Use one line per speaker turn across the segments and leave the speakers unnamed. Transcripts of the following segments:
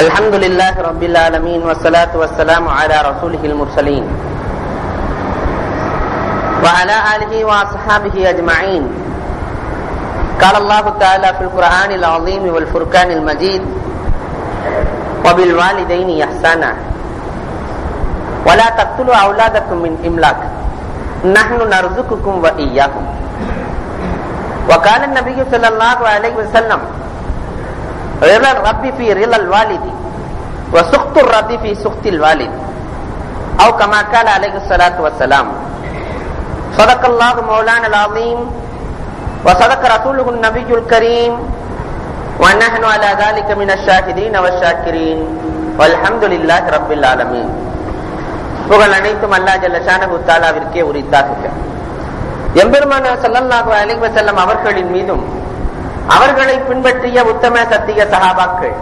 الحمد لله رب العالمين والصلاة والسلام على رسوله المرسلين وعلى آله وأصحابه أجمعين. قال الله تعالى في القرآن العظيم والفرقان المجيد: وبالوالدين إحسانا ولا تقتلوا أولادكم من إملاق نحن نرزقكم وإياكم. وقال النبي صلى الله عليه وسلم: رضا الرب في رضا الوالد وسخط الرب في سخط الوالد، أو كما قال عليه الصلاة والسلام. صدق الله مولانا العظيم وصدق رسوله النبي الكريم ونحن على ذلك من الشاهدين والشاكرين والحمد لله رب العالمين. புகழ் அனைத்தும் அல்லாஹ் ஜல்ல ஷானஹு தஆலாவிற்கே உரித்தாகுக. எம்பெருமானார் ஸல்லல்லாஹு அலைஹி வஸல்லம் அவர்களின் மீதும் அவர்களை பின்பற்றிய உத்தம சத்திய சஹாபாக்கள்,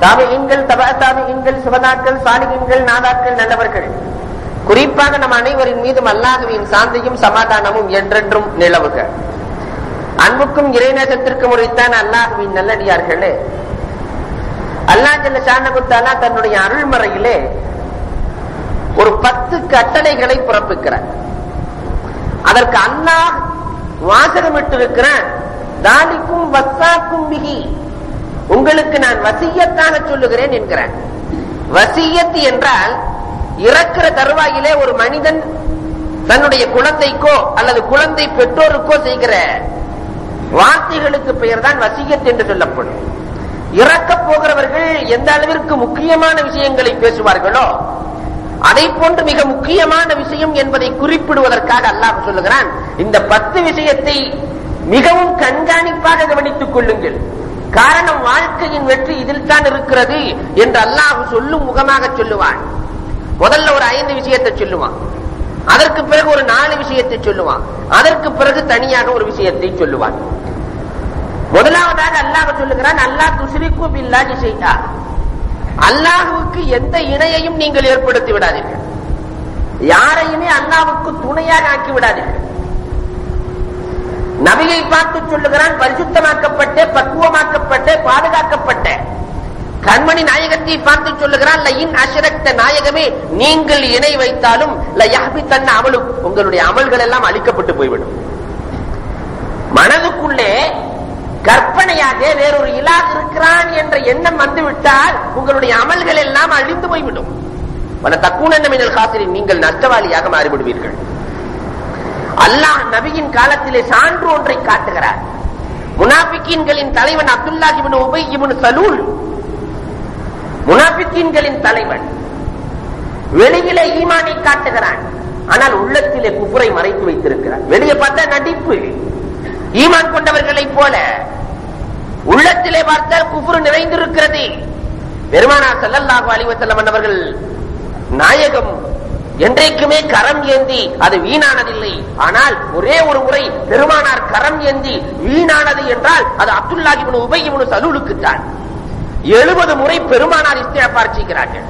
தாபிஈன்கள், தபஅ தாபிஈன்கள், சுஹதாக்கள், சாலிஹீன்கள், நாதாக்கள், நல்லவர்கள், குறிப்பாக நம் அனைவரின் மீதும் அல்லாஹ்வின் சாந்தியும் சமாதானமும் என்றென்றும் நிலவுக. அன்புக்கும் இறைநேசத்திற்கும் உரித்தான அல்லாஹ்வின் நல்லடியார்களே, அல்லாஹ் ஜல்ல ஷானஹு தஆலா தன்னுடைய அருள்மறையிலே ஒரு 10 கட்டளைகளை பிறப்பிக்கிறார். அதற்கு அல்லாஹ் வாசகமிட்டிருக்கிறான்: தாலிக்கும் வஸாக்கும் பிஹி, உங்களுக்கு நான் வசியத்தாக சொல்லுகிறேன் என்கிறான். வசியத் என்றால் இறக்கிற தருவாயிலே ஒரு மனிதன் தன்னுடைய குழந்தைக்கோ அல்லது குழந்தை பெற்றோருக்கோ செய்கிற வார்த்தைகளுக்கு பெயர் தான் வசியத் என்று சொல்லப்படும். இறக்க போகிறவர்கள் எந்த அளவிற்கு முக்கியமான விஷயங்களை பேசுவார்களோ அதை போன்று மிக முக்கியமான விஷயம் என்பதை குறிப்பிடுவதற்காக அல்லாஹ் சொல்லுகிறான், இந்த 10 விஷயத்தை மிகவும் கண்காணிப்பாக கவனித்துக் கொள்ளுங்கள். காரணம், வாழ்க்கையின் வெற்றி இதில் தான் இருக்கிறது என்று அல்லாஹ் சொல்லும் முகமாக சொல்லுவான். முதல்ல ஒரு 5 விஷயத்தை சொல்லுவான், அதற்கு பிறகு ஒரு 4 விஷயத்தை சொல்லுவான், அதற்கு பிறகு தனியாக ஒரு விஷயத்தை சொல்லுவான். முதலாவதாக அல்லாஹ் சொல்லுகிறான்: அல்லாஹ் துஷ்ரிகு பில்லாஹி ஷைஆ, அல்லாஹ்வுக்கு எந்த இணையையும் நீங்கள் ஏற்படுத்தி விடாதீர்கள். யாரையுமே அல்லாஹ்வுக்கு துணையாக ஆக்கி விடாதீர்கள். நபியை பார்த்து சொல்லுகிறான்: பரிசுத்தமாக்கப்பட்ட, பக்குவமாக்கப்பட்ட, பாதுகாக்கப்பட்ட கண்மணி நாயகத்தை பார்த்து சொல்லுகிறான்: லயின் அஷ்ரக்த, நாயகமே நீங்கள் இணை வைத்தாலும் லயஹ்பிதன்ன அமலுக், உங்களுடைய அமல்கள் எல்லாம் அழிக்கப்பட்டு போய்விடும். மனதுக்குள்ளே கற்பனையாக வேறொரு இலாஹ் இருக்கிறான் என்ற எண்ணம் வந்துவிட்டால் உங்களுடைய அமல்கள் எல்லாம் அழிந்து போய்விடும். வல தக்கூனன்ன மினல் காசிரின், நீங்கள் நஷ்டவாளியாக மாறிவிடுவீர்கள். அல்லாஹ் நபியின் காலத்திலே சான்று ஒன்றை காட்டுகிறார். முனாஃபிகீன்களின் தலைவன் அப்துல்லாஹ் இப்னு உபை இப்னு சலூல், முனாஃபிகீன்களின் தலைவன், வெளியிலே ஈமானை காட்டுகிறான், ஆனால் உள்ளத்திலே குஃப்ரை மறைத்து வைத்திருக்கிறான். வெளியே பார்த்தா நடிப்பு, ஈமான் கொண்டவர்களை போல, உள்ளத்திலே பார்த்தால் குஃப்ரு நிறைந்திருக்கிறது. பெருமானார் ஸல்லல்லாஹு அலைஹி வஸல்லம் அவர்கள் நாயகம் என்றைக்குமே கரம் ஏந்தி அது வீணானதில்லை. ஆனால் ஒரே ஒரு முறை பெருமானார் கரம் ஏந்தி வீணானது என்றால் அது அப்துல்லாஹ் இப்னு உபை இப்னு சலூலுக்கு தான். 70 முறை பெருமானார் இஸ்திக்ஃபார் செய்கிறார்கள்.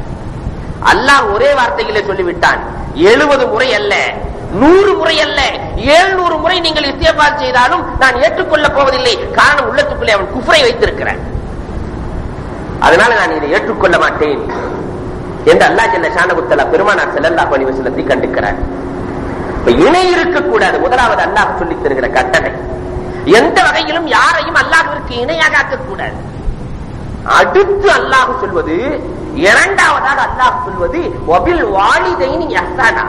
அல்லாஹ் ஒரே வார்த்தையிலே சொல்லிவிட்டான்: 70 முறை அல்ல, 100 முறை அல்ல, 700 முறை நீங்கள் இஸ்திக்ஃபார் செய்தாலும் நான் ஏற்றுக்கொள்ளப் போவதில்லை. காரணம், உள்ளத்துக்குள்ளே அவன் குஃப்ரை வைத்திருக்கிறான். அதனால நான் இதை ஏற்றுக்கொள்ள மாட்டேன் என்று அல்லாஹ் ஜல்ல ஷானஹு தஆலா பெருமானார் ஸல்லல்லாஹு அலைஹி வஸல்லத்தை கண்டிக்கிறார். இணை இருக்கக்கூடாது. முதலாவது அல்லாஹ் சொல்லித் தருகிற கட்டளை, எந்த வகையிலும் யாரையும் அல்லாஹ்விற்கு இணையாக ஆக்கக்கூடாது. அடுத்து அல்லாஹ் சொல்வது, இரண்டாவதாக அல்லாஹ் சொல்வது வபில் வாலிதைனி இஹ்சானா,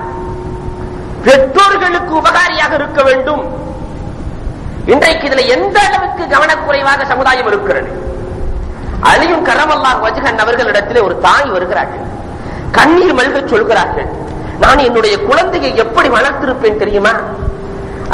பெற்றோர்களுக்கு உபகாரியாக இருக்க வேண்டும். இன்றைக்கு இதுல எந்த அளவுக்கு கவனக்குறைவாக சமுதாயம் இருக்கிறது. அலியும் கரமல்லாஹு வஜ்ஹன் அவர்களிடத்திலே ஒரு தாய் வருகிறார்கள், கண்ணீர் மல்க சொல்கிறார்கள்: நான் என்னுடைய குழந்தையை எப்படி வளர்த்திருப்பேன் தெரியுமா?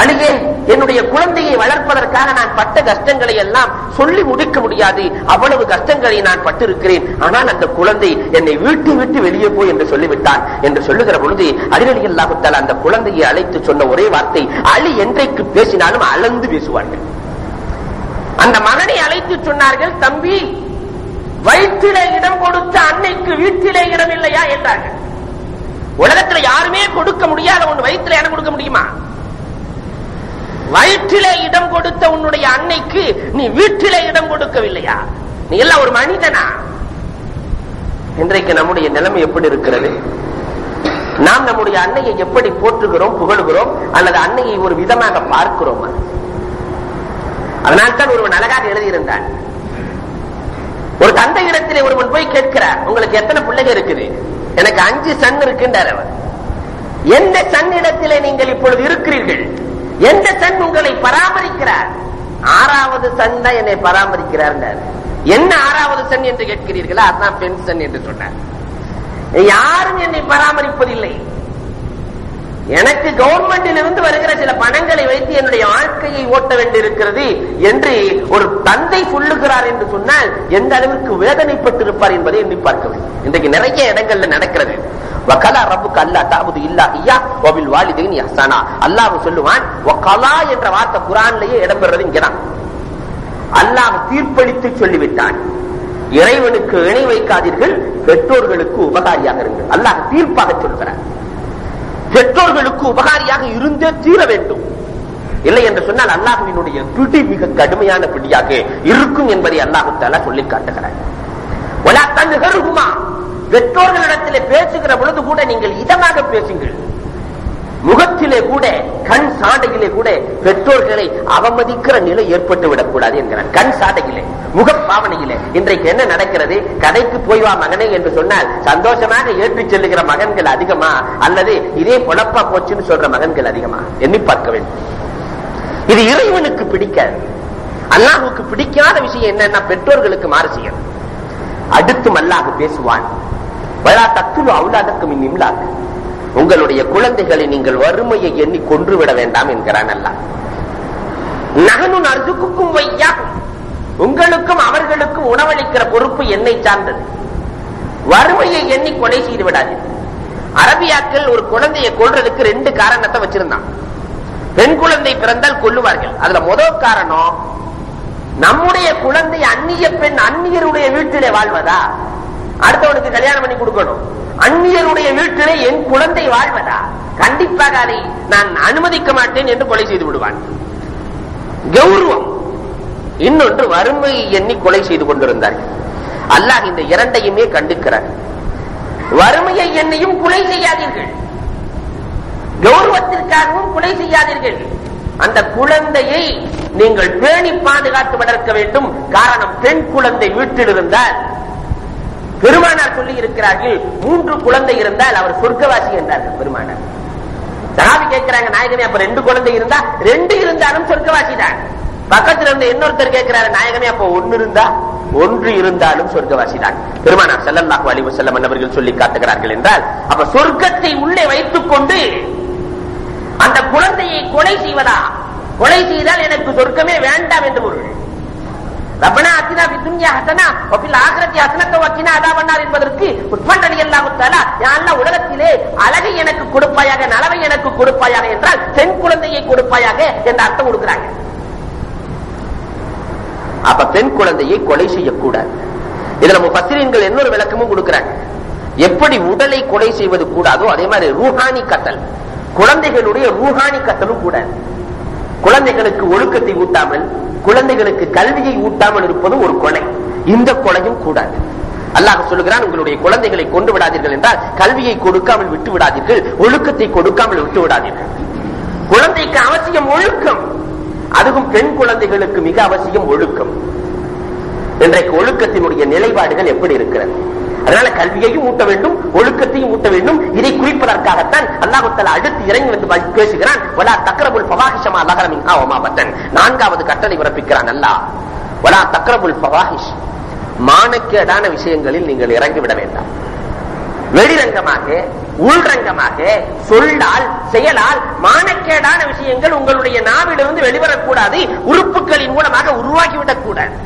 அலியே, என்னுடைய குழந்தையை வளர்ப்பதற்காக நான் பட்ட கஷ்டங்களை எல்லாம் சொல்லி முடிக்க முடியாது, அவ்வளவு கஷ்டங்களை நான் பட்டிருக்கிறேன். ஆனால் அந்த குழந்தை என்னை வீட்டு விட்டு வெளியே போய் என்று சொல்லிவிட்டான் என்று சொல்லுகிற பொழுது அலி ரலியல்லாஹு தஆலா அந்த குழந்தையை அழைத்து சொன்ன ஒரே வார்த்தை, அலி என்றைக்கு பேசினாலும் அளந்து பேசுவார்கள். அந்த மகனை அழைத்து சொன்னார்கள்: தம்பி, வயிற்றிலே இடம் கொடுத்த அன்னைக்கு வீட்டிலே இடம் இல்லையா என்றார்கள். உலகத்தில் யாருமே கொடுக்க முடியாத ஒன்று வயிற்றிலே இடம் கொடுக்க முடியுமா? வயிற்றிலே இடம் கொடுத்த உன்னுடைய அன்னைக்கு நீ வீட்டிலே இடம் கொடுக்கவில்லையா? நீ எல்லாம் ஒரு மனிதனா? இன்றைக்கு நம்முடைய நிலைமை எப்படி இருக்கிறது? நாம் நம்முடைய அன்னையை எப்படி போற்றுகிறோம், புகழுகிறோம், அல்லது அன்னையை ஒரு விதமாக பார்க்கிறோம்? அதனால்தான் ஒருவன் அழகாக எழுதியிருந்தான். ஒரு தந்தை இடத்திலே ஒருவன் போய் கேட்கிறார், உங்களுக்கு எத்தனை பிள்ளைகள் இருக்குது? எனக்கு 5 சன் இருக்கின்றார் அவர். எந்த சன் இடத்திலே நீங்கள் இப்பொழுது இருக்கிறீர்கள்? எந்த சன் உங்களை பராமரிக்கிறார்? 6வது சன் தான் என்னை பராமரிக்கிறார். என்ன 6வது சன் என்று கேட்கிறீர்களா? அதுதான் பெண் சன் என்று சொன்னார். யாரும் என்னை பராமரிப்பதில்லை. எனக்கு கவர்மெண்டில் இருந்து வருகிற சில பணங்களை வைத்து என்னுடைய வாழ்க்கையை ஓட்ட வேண்டியிருக்கிறது என்று ஒரு தந்தை சொல்லுகிறார் என்று சொன்னால் எந்த அளவிற்கு வேதனைப்பட்டிருப்பார் என்பதை எண்ணி பார்க்க வேண்டும். இன்றைக்கு நிறைய இடங்கள்ல நடக்கிறது. வகலா ரப்புக அல்லா தஅபுது இல்லா இய்யா வபில் வாலிதைனி இஹ்சானா. அல்லாஹ் சொல்லுவான், வகலா என்ற வார்த்தை குர்ஆன்லயே இடம்பெறுறது இங்கதான். அல்லாஹ் தீர்ப்பளித்து சொல்லிவிட்டான், இறைவனுக்கு இணை வைக்காதீர்கள், பெற்றோர்களுக்கு உபகாரியாக இருங்கள். அல்லாஹ் தீர்ப்பாக சொல்கிறார். பெற்றோர்களுக்கு உபகாரியாக இருந்தே தீர வேண்டும். இல்லை என்று சொன்னால் அல்லாஹ்வினுடைய பிடி மிக கடுமையான பிடியாக இருக்கும் என்பதை அல்லாஹ் தஆலா சொல்லி காட்டுகிறார். வலா தன்ஹருஹுமா, பெற்றோர்களிடத்திலே பேசுகிற பொழுது கூட நீங்கள் இதமாக பேசுங்கள். முகத்திலே கூட, கண் சாடையிலே கூட பெற்றோர்களை அவமதிக்கிற நிலை ஏற்பட்டு விடக்கூடாது என்கிறார். கண் சாடையிலே, முக பாவனையிலே. இன்றைக்கு என்ன நடக்கிறது? கடைக்கு போய் வா மகனே என்று சொன்னால் சந்தோஷமாக ஏற்றிச் செல்லுகிற மகன்கள் அதிகமா, அல்லது இதே பொழப்பா போச்சுன்னு சொல்ற மகன்கள் அதிகமா? எண்ணி பார்க்க வேண்டும். இது இறைவனுக்கு பிடிக்காது. அல்லாஹ்வுக்கு பிடிக்காத விஷயம் என்னன்னா பெற்றோர்களுக்கு மாறு செய்யும். அடுத்தும் அல்லாஹ் பேசுவான், வலா தக்துலு அவுலாதக்கும் மின் இம்லாக், உங்களுடைய குழந்தைகளை நீங்கள் வறுமையை எண்ணி கொன்றுவிட வேண்டாம் என்கிறான் அல்லாஹ். நஹனு நர்சுக்குக்கும் வையாக்கும், உங்களுக்கும் அவர்களுக்கும் உணவளிக்கிற பொறுப்பு என்னை சார்ந்தது. வறுமையை எண்ணி கொலை செய்து விடாதீர்கள். அரபியாக்கள் ஒரு குழந்தையை கொல்றதுக்கு 2 காரணத்தை வச்சிருந்தான். பெண் குழந்தை பிறந்தால் கொல்லுவார்கள். அதுல முதல் காரணம், நம்முடைய குழந்தை அந்நிய பெண் அந்நியருடைய வீட்டிலே வாழ்வதா, அடுத்தவனுக்கு கல்யாணம் பண்ணி கொடுக்கணும். அந்நியருடைய வீட்டிலே என் குழந்தை வாழ்வதா, கண்டிப்பாக அதை நான் அனுமதிக்க மாட்டேன் என்று கொலை செய்து விடுவான். கௌரவம். இன்னொன்று, வறுமையை எண்ணி கொலை செய்து கொண்டிருந்தார்கள். அல்லாஹ் இந்த 2ஐயுமே கண்டிக்கிறார். வறுமையை எண்ணியும் கொலை செய்யாதீர்கள், கௌரவத்திற்காகவும் கொலை செய்யாதீர்கள். அந்த குழந்தையை நீங்கள் பேணி பாதுகாத்து வளர்க்க வேண்டும். காரணம், பெண் குழந்தை வீட்டில் இருந்தால், பெருமானார் சொல்லி இருக்கிறார்கள், 3 குழந்தை இருந்தால் அவர் சொர்க்கவாசி என்றார்கள் பெருமானார். சஹாபி கேட்கிறாங்க, நாயகமே அப்ப 2 குழந்தை இருந்தா? 2 இருந்தாலும் சொர்க்கவாசி தான். பக்கத்தில் இருந்த இன்னொருத்தர் கேட்கிறாரு, நாயகமே அப்ப 1 இருந்தா? 1 இருந்தாலும் சொர்க்கவாசி தான். பெருமானார் ஸல்லல்லாஹு அலைஹி வஸல்லம் அவர்கள் சொல்லி காட்டுகிறார்கள் என்றால், அப்ப சொர்க்கத்தை உள்ளே வைத்துக் கொண்டு அந்த குழந்தையை கொலை செய்வதா? கொலை செய்தால் எனக்கு சொர்க்கமே வேண்டாம் என்று பொருள். ரப்பனா அத்தினா ஃபித் துன்யா ஹஸனா வ ஃபில் ஆখিরাতি ஹஸனத வ கினா அஸாபன்னார் என்பதற்கு உஸ்மான் ரலியல்லாஹு தஆலா, யா அல்லாஹ் உலகத்திலே அழகை எனக்கு கொடுப்பாயாக, நலவை எனக்கு கொடுப்பாயாக என்றால் பெண் குழந்தையை கொடுப்பாயாக என்ற அர்த்தம் கொடுக்கிறாங்க. அப்ப பெண் குழந்தையை கொலை செய்யக்கூடாது. இதுல முஃபஸ்ஸிரீன்கள் இன்னொரு விளக்கமும் கொடுக்கிறாங்க. எப்படி உடலை கொலை செய்வது கூடாதோ அதே மாதிரி ரூஹானி கத்தல், குழந்தைகளுடைய ரூஹானி கத்தலும் கூடாது. குழந்தைகளுக்கு ஒழுக்கத்தை ஊட்டாமல், குழந்தைகளுக்கு கல்வியை ஊட்டாமல் இருப்பது ஒரு கொலை. இந்த கொலையும் கூடாது. அல்லாஹ் சொல்லுகிறான், உங்களுடைய குழந்தைகளை கொண்டு விடாதீர்கள் என்றால் கல்வியை கொடுக்காமல் விட்டு விடாதீர்கள், ஒழுக்கத்தை கொடுக்காமல் விட்டு விடாதீர்கள். குழந்தைக்கு அவசியம் ஒழுக்கம், அதுவும் பெண் குழந்தைகளுக்கு மிக அவசியம் ஒழுக்கம். இன்றைக்கு ஒழுக்கத்தினுடைய நிலைப்பாடுகள் எப்படி இருக்கிறது? அதனால கல்வியையும் ஊட்ட வேண்டும், ஒழுக்கத்தையும் ஊட்ட வேண்டும். இதை குறிப்பதற்காகத்தான் அல்லாஹ் தஆலா அடுத்து இறங்கி வந்து பேசுகிறான், வலா தக்ரபுல் ஃபவாஹிஷ மா லஹர மின்ஹா வ மா பத்தன். 4வது கட்டளை பிறப்பிக்கிறான் அல்லாஹ், வலா தக்ரபுல் ஃபவாஹிஷ், மானக்கேடான விஷயங்களில் நீங்கள் இறங்கி விட வேண்டாம். வெளிரங்கமாக, உள்ரங்கமாக, சொல்லால், செயலால் மானக்கேடான விஷயங்கள் உங்களுடைய நாவிலிருந்து வெளிவரக்கூடாது, உறுப்புகளின் மூலமாக உருவாக்கிவிடக் கூடாது.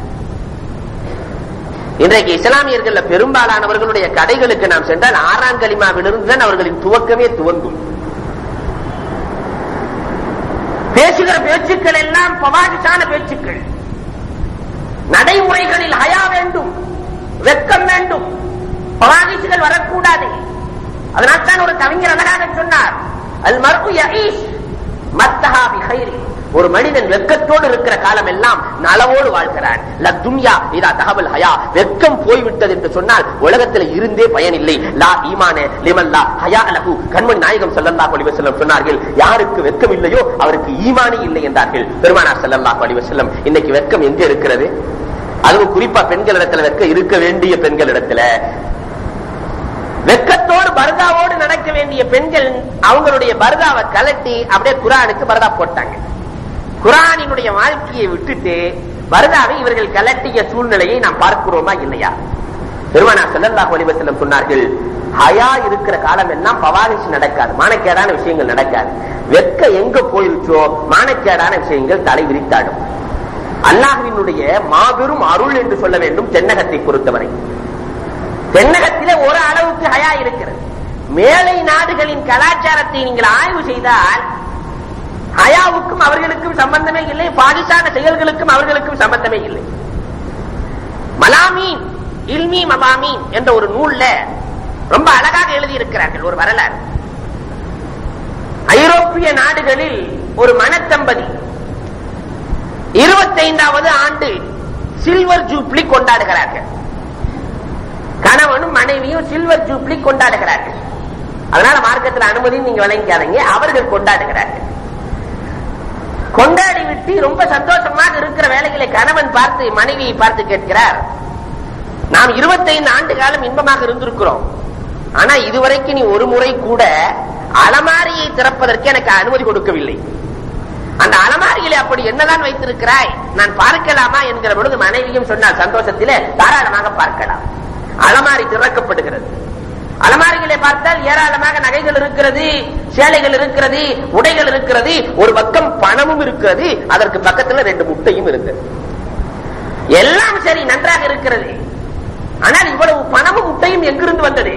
இன்றைக்கு இஸ்லாமியர்கள் பெரும்பாலானவர்களுடைய கடைகளுக்கு நாம் சென்றால் 6ஆம் கலிமாவிலிருந்து தான் அவர்களின் துவக்கமே துவங்கும். பேசுகிற பேச்சுக்கள் எல்லாம் பவாகிஷான பேச்சுக்கள். நடைமுறைகளில் ஹயா வேண்டும், வெட்கம் வேண்டும், பவாகிஷுகள் வரக்கூடாது. அதனால்தான் ஒரு கவிஞர் அழகாக சொன்னார், அல் மர்உ யஈஷ் மத்தஹா பிகைரி ஒரு மனிதன் வெட்கத்தோடு இருக்கிற காலம் எல்லாம் நலவோடு வாழ்கிறான். லத்துன்யா இதா தகவல் ஹயா, வெட்கம் போய்விட்டது என்று சொன்னால் உலகத்தில் இருந்தே பயனில்லை. லா ஈமானே லிமல்லா ஹயா லஹு, கண்மணி நாயகம் ஸல்லல்லாஹு அலைஹி வஸல்லம் சொன்னார்கள், யாருக்கு வெட்கம் இல்லையோ அவருக்கு ஈமானே இல்லை என்றார்கள் பெருமானார் ஸல்லல்லாஹு அலைஹி வஸல்லம். இன்னைக்கு வெட்கம் எங்க இருக்கிறது? அதுவும் குறிப்பா பெண்களிடத்துல வெட்கம் இருக்க வேண்டிய பெண்களிடத்துல, வெட்கத்தோடு பர்தாவோடு நடக்க வேண்டிய பெண்கள் அவங்களுடைய பர்தாவை கலட்டி அப்படியே குர்ஆனுக்கு பர்தா போட்டாங்க. குர்ஆனினுடைய வாழ்க்கையை விட்டுட்டு பர்தாவை இவர்கள் கலட்டிய சூழ்நிலையை நாம் பார்க்கிறோமா இல்லையா? பெருமானார் ஸல்லல்லாஹு அலைஹி வஸல்லம் சொன்னார்கள், ஹயா இருக்கிற காலம் எல்லாம் பவாகிஷ் நடக்காது, மானக்கேடான விஷயங்கள் நடக்காது. வெட்க எங்க போயிருச்சோ மானக்கேடான விஷயங்கள் தலை விரித்தாடும். அல்லாஹ்வினுடைய மாபெரும் அருள் என்று சொல்ல வேண்டும் தென்னகத்தை பொறுத்தவரை. தென்னகத்திலே ஒரு அளவுக்கு ஹயா இருக்கிறது. மேலை நாடுகளின் கலாச்சாரத்தை நீங்கள் ஆய்வு செய்தால் ஹயாவுக்கும் அவர்களுக்கும் சம்பந்தமே இல்லை, பாதிசான செயல்களுக்கும் அவர்களுக்கும் சம்பந்தமே இல்லை. மலாமீன் இல்மி மலாமீன் என்ற ஒரு நூல்ல ரொம்ப அழகாக எழுதியிருக்கிறார்கள் ஒரு வரலாறு. ஐரோப்பிய நாடுகளில் ஒரு மணத்தம்பதி 25வது ஆண்டு சில்வர் ஜூப்ளி கொண்டாடுகிறார்கள். கணவனும் மனைவியும் சில்வர் ஜூப்ளி கொண்டாடுகிறார்கள். அதனால மார்க்கத்தில் அனுமதி நீங்க வழங்காதீங்க, அவர்கள் கொண்டாடுகிறார்கள். கொண்டாடி விட்டு ரொம்ப சந்தோஷமாக இருக்கிற வேலைகளை கணவன் பார்த்து மனைவியை பார்த்து கேட்கிறார், நாம் 25 ஆண்டு காலம் இன்பமாக இருந்திருக்கிறோம், ஆனா இதுவரைக்கும் நீ ஒரு முறை கூட அலமாரியை திறப்பதற்கு எனக்கு அனுமதி கொடுக்கவில்லை. அந்த அலமாரியிலே அப்படி என்னதான் வைத்திருக்கிறாய், நான் பார்க்கலாமா என்கிற பொழுது மனைவியும் சொன்னால் சந்தோஷத்திலே தாராளமாக பார்க்கலாம். அலமாரி திறக்கப்படுகிறது. அலமாரிகளை பார்த்தால் ஏராளமாக நகைகள் இருக்கிறது, சேலைகள் இருக்கிறது, உடைகள் இருக்கிறது, ஒரு பக்கம் பணமும் இருக்கிறது, அதற்கு பக்கத்தில் 2 முட்டையும் இருக்கிறது. எல்லாம் சரி, நன்றாக இருக்கிறது. ஆனால் இவ்வளவு பணமும் முட்டையும் எங்கிருந்து வந்தது?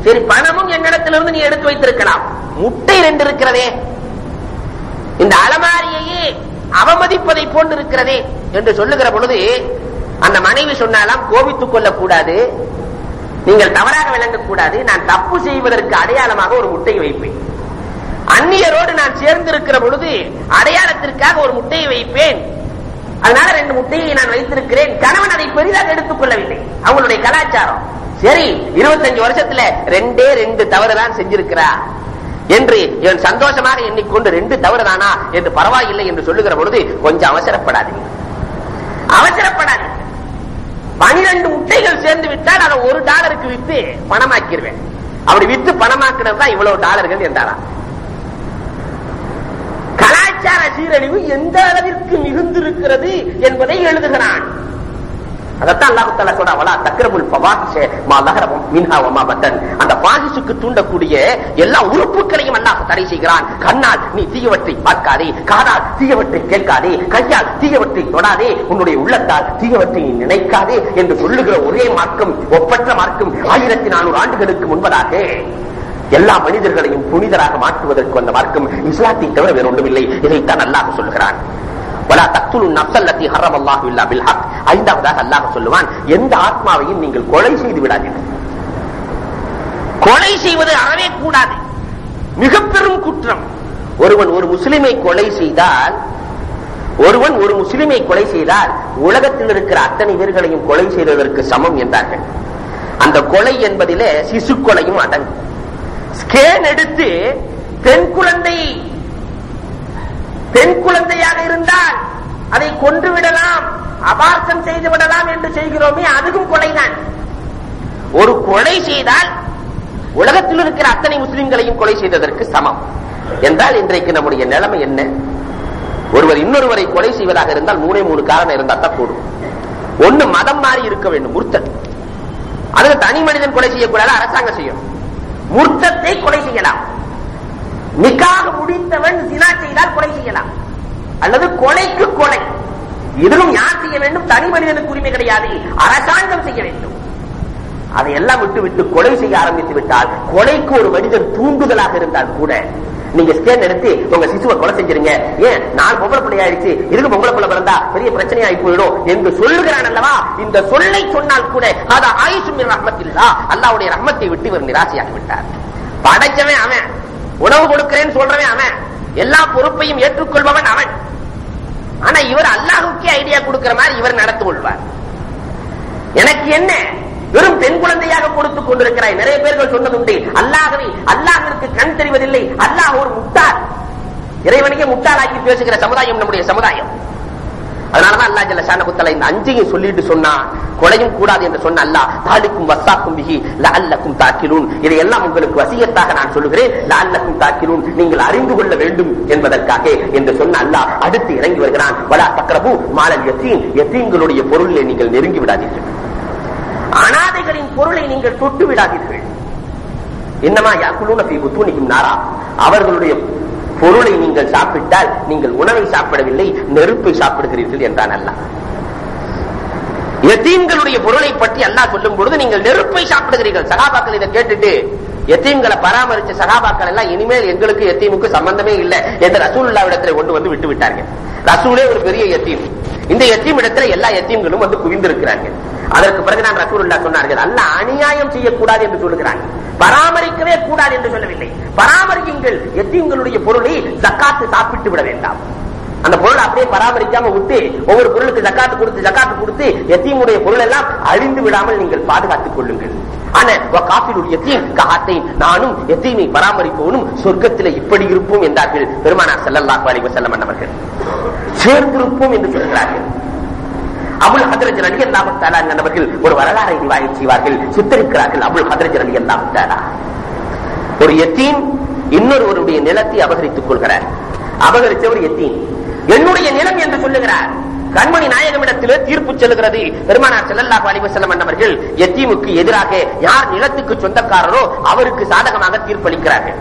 சரி, பணமும் என்னிடத்திலிருந்து நீ எடுத்து வைத்திருக்கலாம், முட்டை 2 இருக்கிறதே, இந்த அலமாரியையே அவமதிப்பதை போன்று இருக்கிறதே என்று சொல்லுகிற பொழுது அந்த மனைவி சொன்னாலாம், கோபித்துக் கொள்ளக்கூடாது, நீங்கள் தவறாக விளங்கக்கூடாது, நான் தப்பு செய்வதற்கு அடையாளமாக ஒரு முட்டையை வைப்பேன். அந்நியரோடு நான் சேர்ந்திருக்கிற பொழுது அடையாளத்திற்காக ஒரு முட்டையை வைப்பேன், அதனால 2 முட்டையை நான் வைத்திருக்கிறேன். கணவன் அதை பெரிதாக எடுத்துக் கொள்ளவில்லை, அவங்களுடைய கலாச்சாரம். சரி, 25 வருஷத்துல 2 தவறுதான் செஞ்சிருக்கிறா என்று இவன் சந்தோஷமாக எண்ணிக்கொண்டு 2 தவறுதானா என்று பரவாயில்லை என்று சொல்லுகிற பொழுது கொஞ்சம் அவசரப்படாதீங்க. 12 முட்டைகள் சேர்ந்து விட்டால் அதை $1 வித்து பணமாக்கிடுவேன். அப்படி வித்து பணமாக்கினது தான் இவ்வளவு டாலர்கள் என்றாரா? கலாச்சார சீரழிவு எந்த அளவிற்கு மிகுந்திருக்கிறது என்பதை எழுதுகிறான். அதத்தான் அல்லாஹ் தஆலா சொல்றான், வலா தக்ரபுல் ஃபவாஹிஷ மா ظهر மின்ஹா வமா பத்தன். அந்த பாஹிஷுக்கு தூண்டக்கூடிய எல்லா உறுப்புகளையும் அல்லாஹ் தடை செய்கிறான். கண்ணால் நீ தீயவற்றை பார்க்காதே, காதால் தீயவற்றை கேட்காதே, கையால் தீயவற்றை தொடாதே, உன்னுடைய உள்ளத்தால் தீயவற்றை நினைக்காதே என்று சொல்லுகிற ஒரே மார்க்கம், ஒப்பற்ற மார்க்கம் 1400 ஆண்டுகளுக்கு முன்பதாக எல்லா மனிதர்களையும் புனிதராக மாற்றுவதற்கு வந்த மார்க்கம் இஸ்லாத்தை தவிர வேறு ஒன்றுமில்லை. இதைத்தான் அல்லாஹ் சொல்லுகிறான். ஐந்தாவதாக அல்லாஹ் சொல்லுவான், எந்த ஆத்மாவையும் நீங்கள் கொலை செய்து விடாதீர்கள். கொலை செய்வது அறவே கூடாது, மிக பெரும் குற்றம். ஒருவன் ஒரு முஸ்லிமை கொலை செய்தால் உலகத்தில் இருக்கிற அத்தனை பேர்களையும் கொலை செய்ததற்கு சமம் என்றார்கள். அந்த கொலை என்பதிலே சிசு கொலையும் அடங்கும். ஸ்கேன் எடுத்து பெண் குழந்தையாக இருந்தால் அதை கொன்று விடலாம், அபார்த்தம் செய்து விடலாம் என்று செய்கிறோமே, அதுவும் கொலைதான். ஒரு கொலை செய்தால் உலகத்தில் இருக்கிற அத்தனை முஸ்லிம்களையும் கொலை செய்ததற்கு சமம் என்றால் இன்றைக்கு நம்முடைய நிலைமை என்ன? ஒருவர் இன்னொருவரை கொலை செய்வதாக இருந்தால் 3 காரணம் இருந்தால் தான் கூடும். ஒண்ணு, மதம் மாறி இருக்க வேண்டும், முர்த்தத். அதுக்கு தனி மனிதன் கொலை செய்யக்கூடாது, அரசாங்கம் செய்யும். முர்த்தத்தை கொலை செய்யலாம். நிக்காக முடித்தவன் ஜினா செய்தால் கொலை செய்யலாம், அல்லது கொலைக்கு கொலை. இதுவும் யார் செய்ய வேண்டும்? தனி மனிதனுக்கு உரிமை கிடையாது, அரசாங்கம் செய்ய வேண்டும். அதையெல்லாம் விட்டு கொலை செய்ய ஆரம்பித்து விட்டால், கொலைக்கு ஒரு மனிதன் தூண்டுதலாக இருந்தால் கூட நீங்க ஸ்கேன் எடுத்து உங்க சிசுவை கொலை செஞ்சிருங்க, ஏன் 4 பொம்பளை பிள்ளை ஆயிடுச்சு, இதுக்கு பொம்பளை பிள்ளை பிறந்தா பெரிய பிரச்சனையாகி போயிடும் என்று சொல்லுகிறான் அல்லவா? இந்த சொல்லை சொன்னால் கூட அது ஆயிஷும் ரஹ்மத்தில்லா, அல்லாஹ்வுடைய ரஹ்மத்தை விட்டு இவர் நிராசையாகி விட்டார். படைச்சவன் அவன், உணவு கொடுக்கிறேன்னு சொல்றவன் அவன், எல்லா பொறுப்பையும் ஏற்றுக்கொள்பவன் அவன். ஆனா இவர் அல்லாஹ்வுக்கே ஐடியா கொடுக்கிற மாதிரி இவர் நடந்து கொள்வார். எனக்கு என்ன, வெறும் பெண் குழந்தையாக கொடுத்துக் கொண்டிருக்கிறாய். நிறைய பேர்கள் சொன்னதுண்டு, அல்லாஹ்விற்கு கண் தெரிவதில்லை, அல்லாஹ் ஒரு முட்டாள், இறைவனையே முட்டாளாக்கி பேசுகிற சமுதாயம் நம்முடைய சமுதாயம். அதனாலதான் அல்லாஹ் ஜல்ல ஷானஹு தஆலா இந்த அஞ்சையும் சொல்லிட்டு சொன்னா, கொலையும் கூடாது என்று சொன்ன அல்லாஹ் தாலிக்கும் வஸாக்கும் பிஹி லஅல்லக்கும் தாக்கிலூன், இதையெல்லாம் உங்களுக்கு வசியத்தாக நான் சொல்லுகிறேன், லஅல்லக்கும் தாக்கிலூன், நீங்கள் அறிந்து கொள்ள வேண்டும் என்பதற்காக என்று சொன்ன அல்லாஹ் அடுத்து இறங்கி வருகிறான். வலா தக்ரபு மாலல் யதீம், யதீம்களுடைய பொருளை நீங்கள் நெருங்கி விடாதீர்கள், அனாதைகளின் பொருளை நீங்கள் தொட்டு விடாதீர்கள். இன்னமா யாக்குலூன ஃபீ புத்தூனிஹிம் நாரா, அவர்களுடைய பொருளை நீங்கள் சாப்பிட்டால் நீங்கள் உணவை சாப்பிடவில்லை, நெருப்பை சாப்பிடுகிறீர்கள் என்றான் அல்லாஹ். யதீம்களுடைய பொருளை பற்றி அல்லாஹ் சொல்லும் பொழுது நீங்கள் நெருப்பை சாப்பிடுகிறீர்கள். சகாபாக்கள் இதை கேட்டுட்டு யதீம்களை பராமரிச்ச சகாபாக்கள் எல்லாம் இனிமேல் எங்களுக்கு யதீமுக்கு சம்பந்தமே இல்லை என்று ரசூலுல்லாஹ்விடத்தில் கொண்டு வந்து விட்டு விட்டார்கள். ரசூலே ஒரு பெரிய யதீம், இந்த யதீம் இடத்துல எல்லா யதீம்களும் வந்து குவிந்திருக்கிறார்கள். அதற்கு பிறகு நான் ரசூலுல்லாஹ் சொன்னார்கள், அல்லாஹ் அநியாயம் செய்யக்கூடாது என்று சொல்லுகிறாங்க, பராமரிக்கவே கூடாது என்று சொல்லவில்லை. பராமரியுங்கள், யதீம்களுடைய பொருளை ஜக்காத்து சாப்பிட்டு விட வேண்டாம். அந்த பொருளை அப்படியே பராமரிக்காம விட்டு ஒவ்வொரு பொருளுக்கு ஜக்காத்து கொடுத்து யதீமுடைய பொருள் எல்லாம் அழிந்து விடாமல் நீங்கள் பாதுகாத்துக் கொள்ளுங்கள். நானும் யதீமை பராமரிப்பவனும் சொர்க்கத்தில் இப்படி இருப்போம் என்றார்கள் பெருமானார் ஸல்லல்லாஹு அலைஹி வஸல்லம் அவர்கள். சேர்ந்திருப்போம் என்று சொல்கிறார்கள். அபுல் ஹத்ரஜ் ரலியல்லாஹு தஆலா அவர்கள் ஒரு வரலாறை ரிவாயத் செய்வார்கள், சித்தரிக்கிறார்கள். அபுல் ஹத்ரஜ் ரலியல்லாஹு தஆலா ஒரு யதீம் இன்னொருவருடைய நிலத்தை அபகரித்துக் கொள்கிறார். அபகரித்தவர் யதீம், என்னுடைய நிலம் என்று சொல்லுகிறார். கண்மணி நாயகமிடத்திலே தீர்ப்பு செல்லுகிறது. பெருமானார் ஸல்லல்லாஹு அலைஹி வஸல்லம் அவர்கள் யதீமுக்கு எதிராக யார் நிலத்துக்கு சொந்தக்காரரோ அவருக்கு சாதகமாக தீர்ப்பளிக்கிறார்கள்.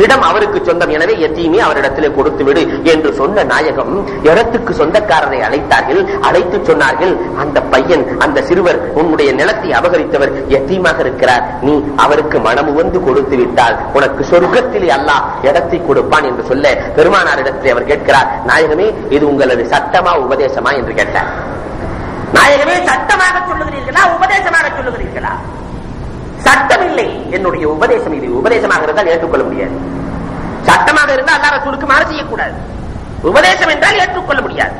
இடம் அவருக்கு சொந்தம், எனவே யதீமை அவரிடத்திலே கொடுத்து விடு என்று சொன்ன நாயகம் இடத்துக்கு சொந்தக்காரரை அழைத்தார்கள். அழைத்து சொன்னார்கள், அந்த பையன், அந்த சிறுவர் உன்னுடைய நிலத்தை அபகரித்தவர் யதீமாக இருக்கிறார், நீ அவருக்கு மனமு வந்து கொடுத்து விட்டால் உனக்கு சொர்க்கத்திலே அல்லாஹ் இடத்தை கொடுப்பான் என்று சொல்ல பெருமானாரிடத்திலே அவர் கேட்கிறார், நாயகமே இது உங்களது சட்டமா உபதேசமா என்று கேட்டார். நாயகமே சட்டமாக சொல்லுகிறீர்களா உபதேசமாக சொல்லுகிறீர்களா? சட்டம் இல்லை, என்னுடைய உபதேசம். இது உபதேசமாக இருந்தால் ஏற்றுக்கொள்ள முடியாது. சட்டமாக இருந்தால் அல்லாஹ் ரசூலுக்கு மாறு செய்யக்கூடாது. உபதேசம் என்றால் ஏற்றுக்கொள்ள முடியாது.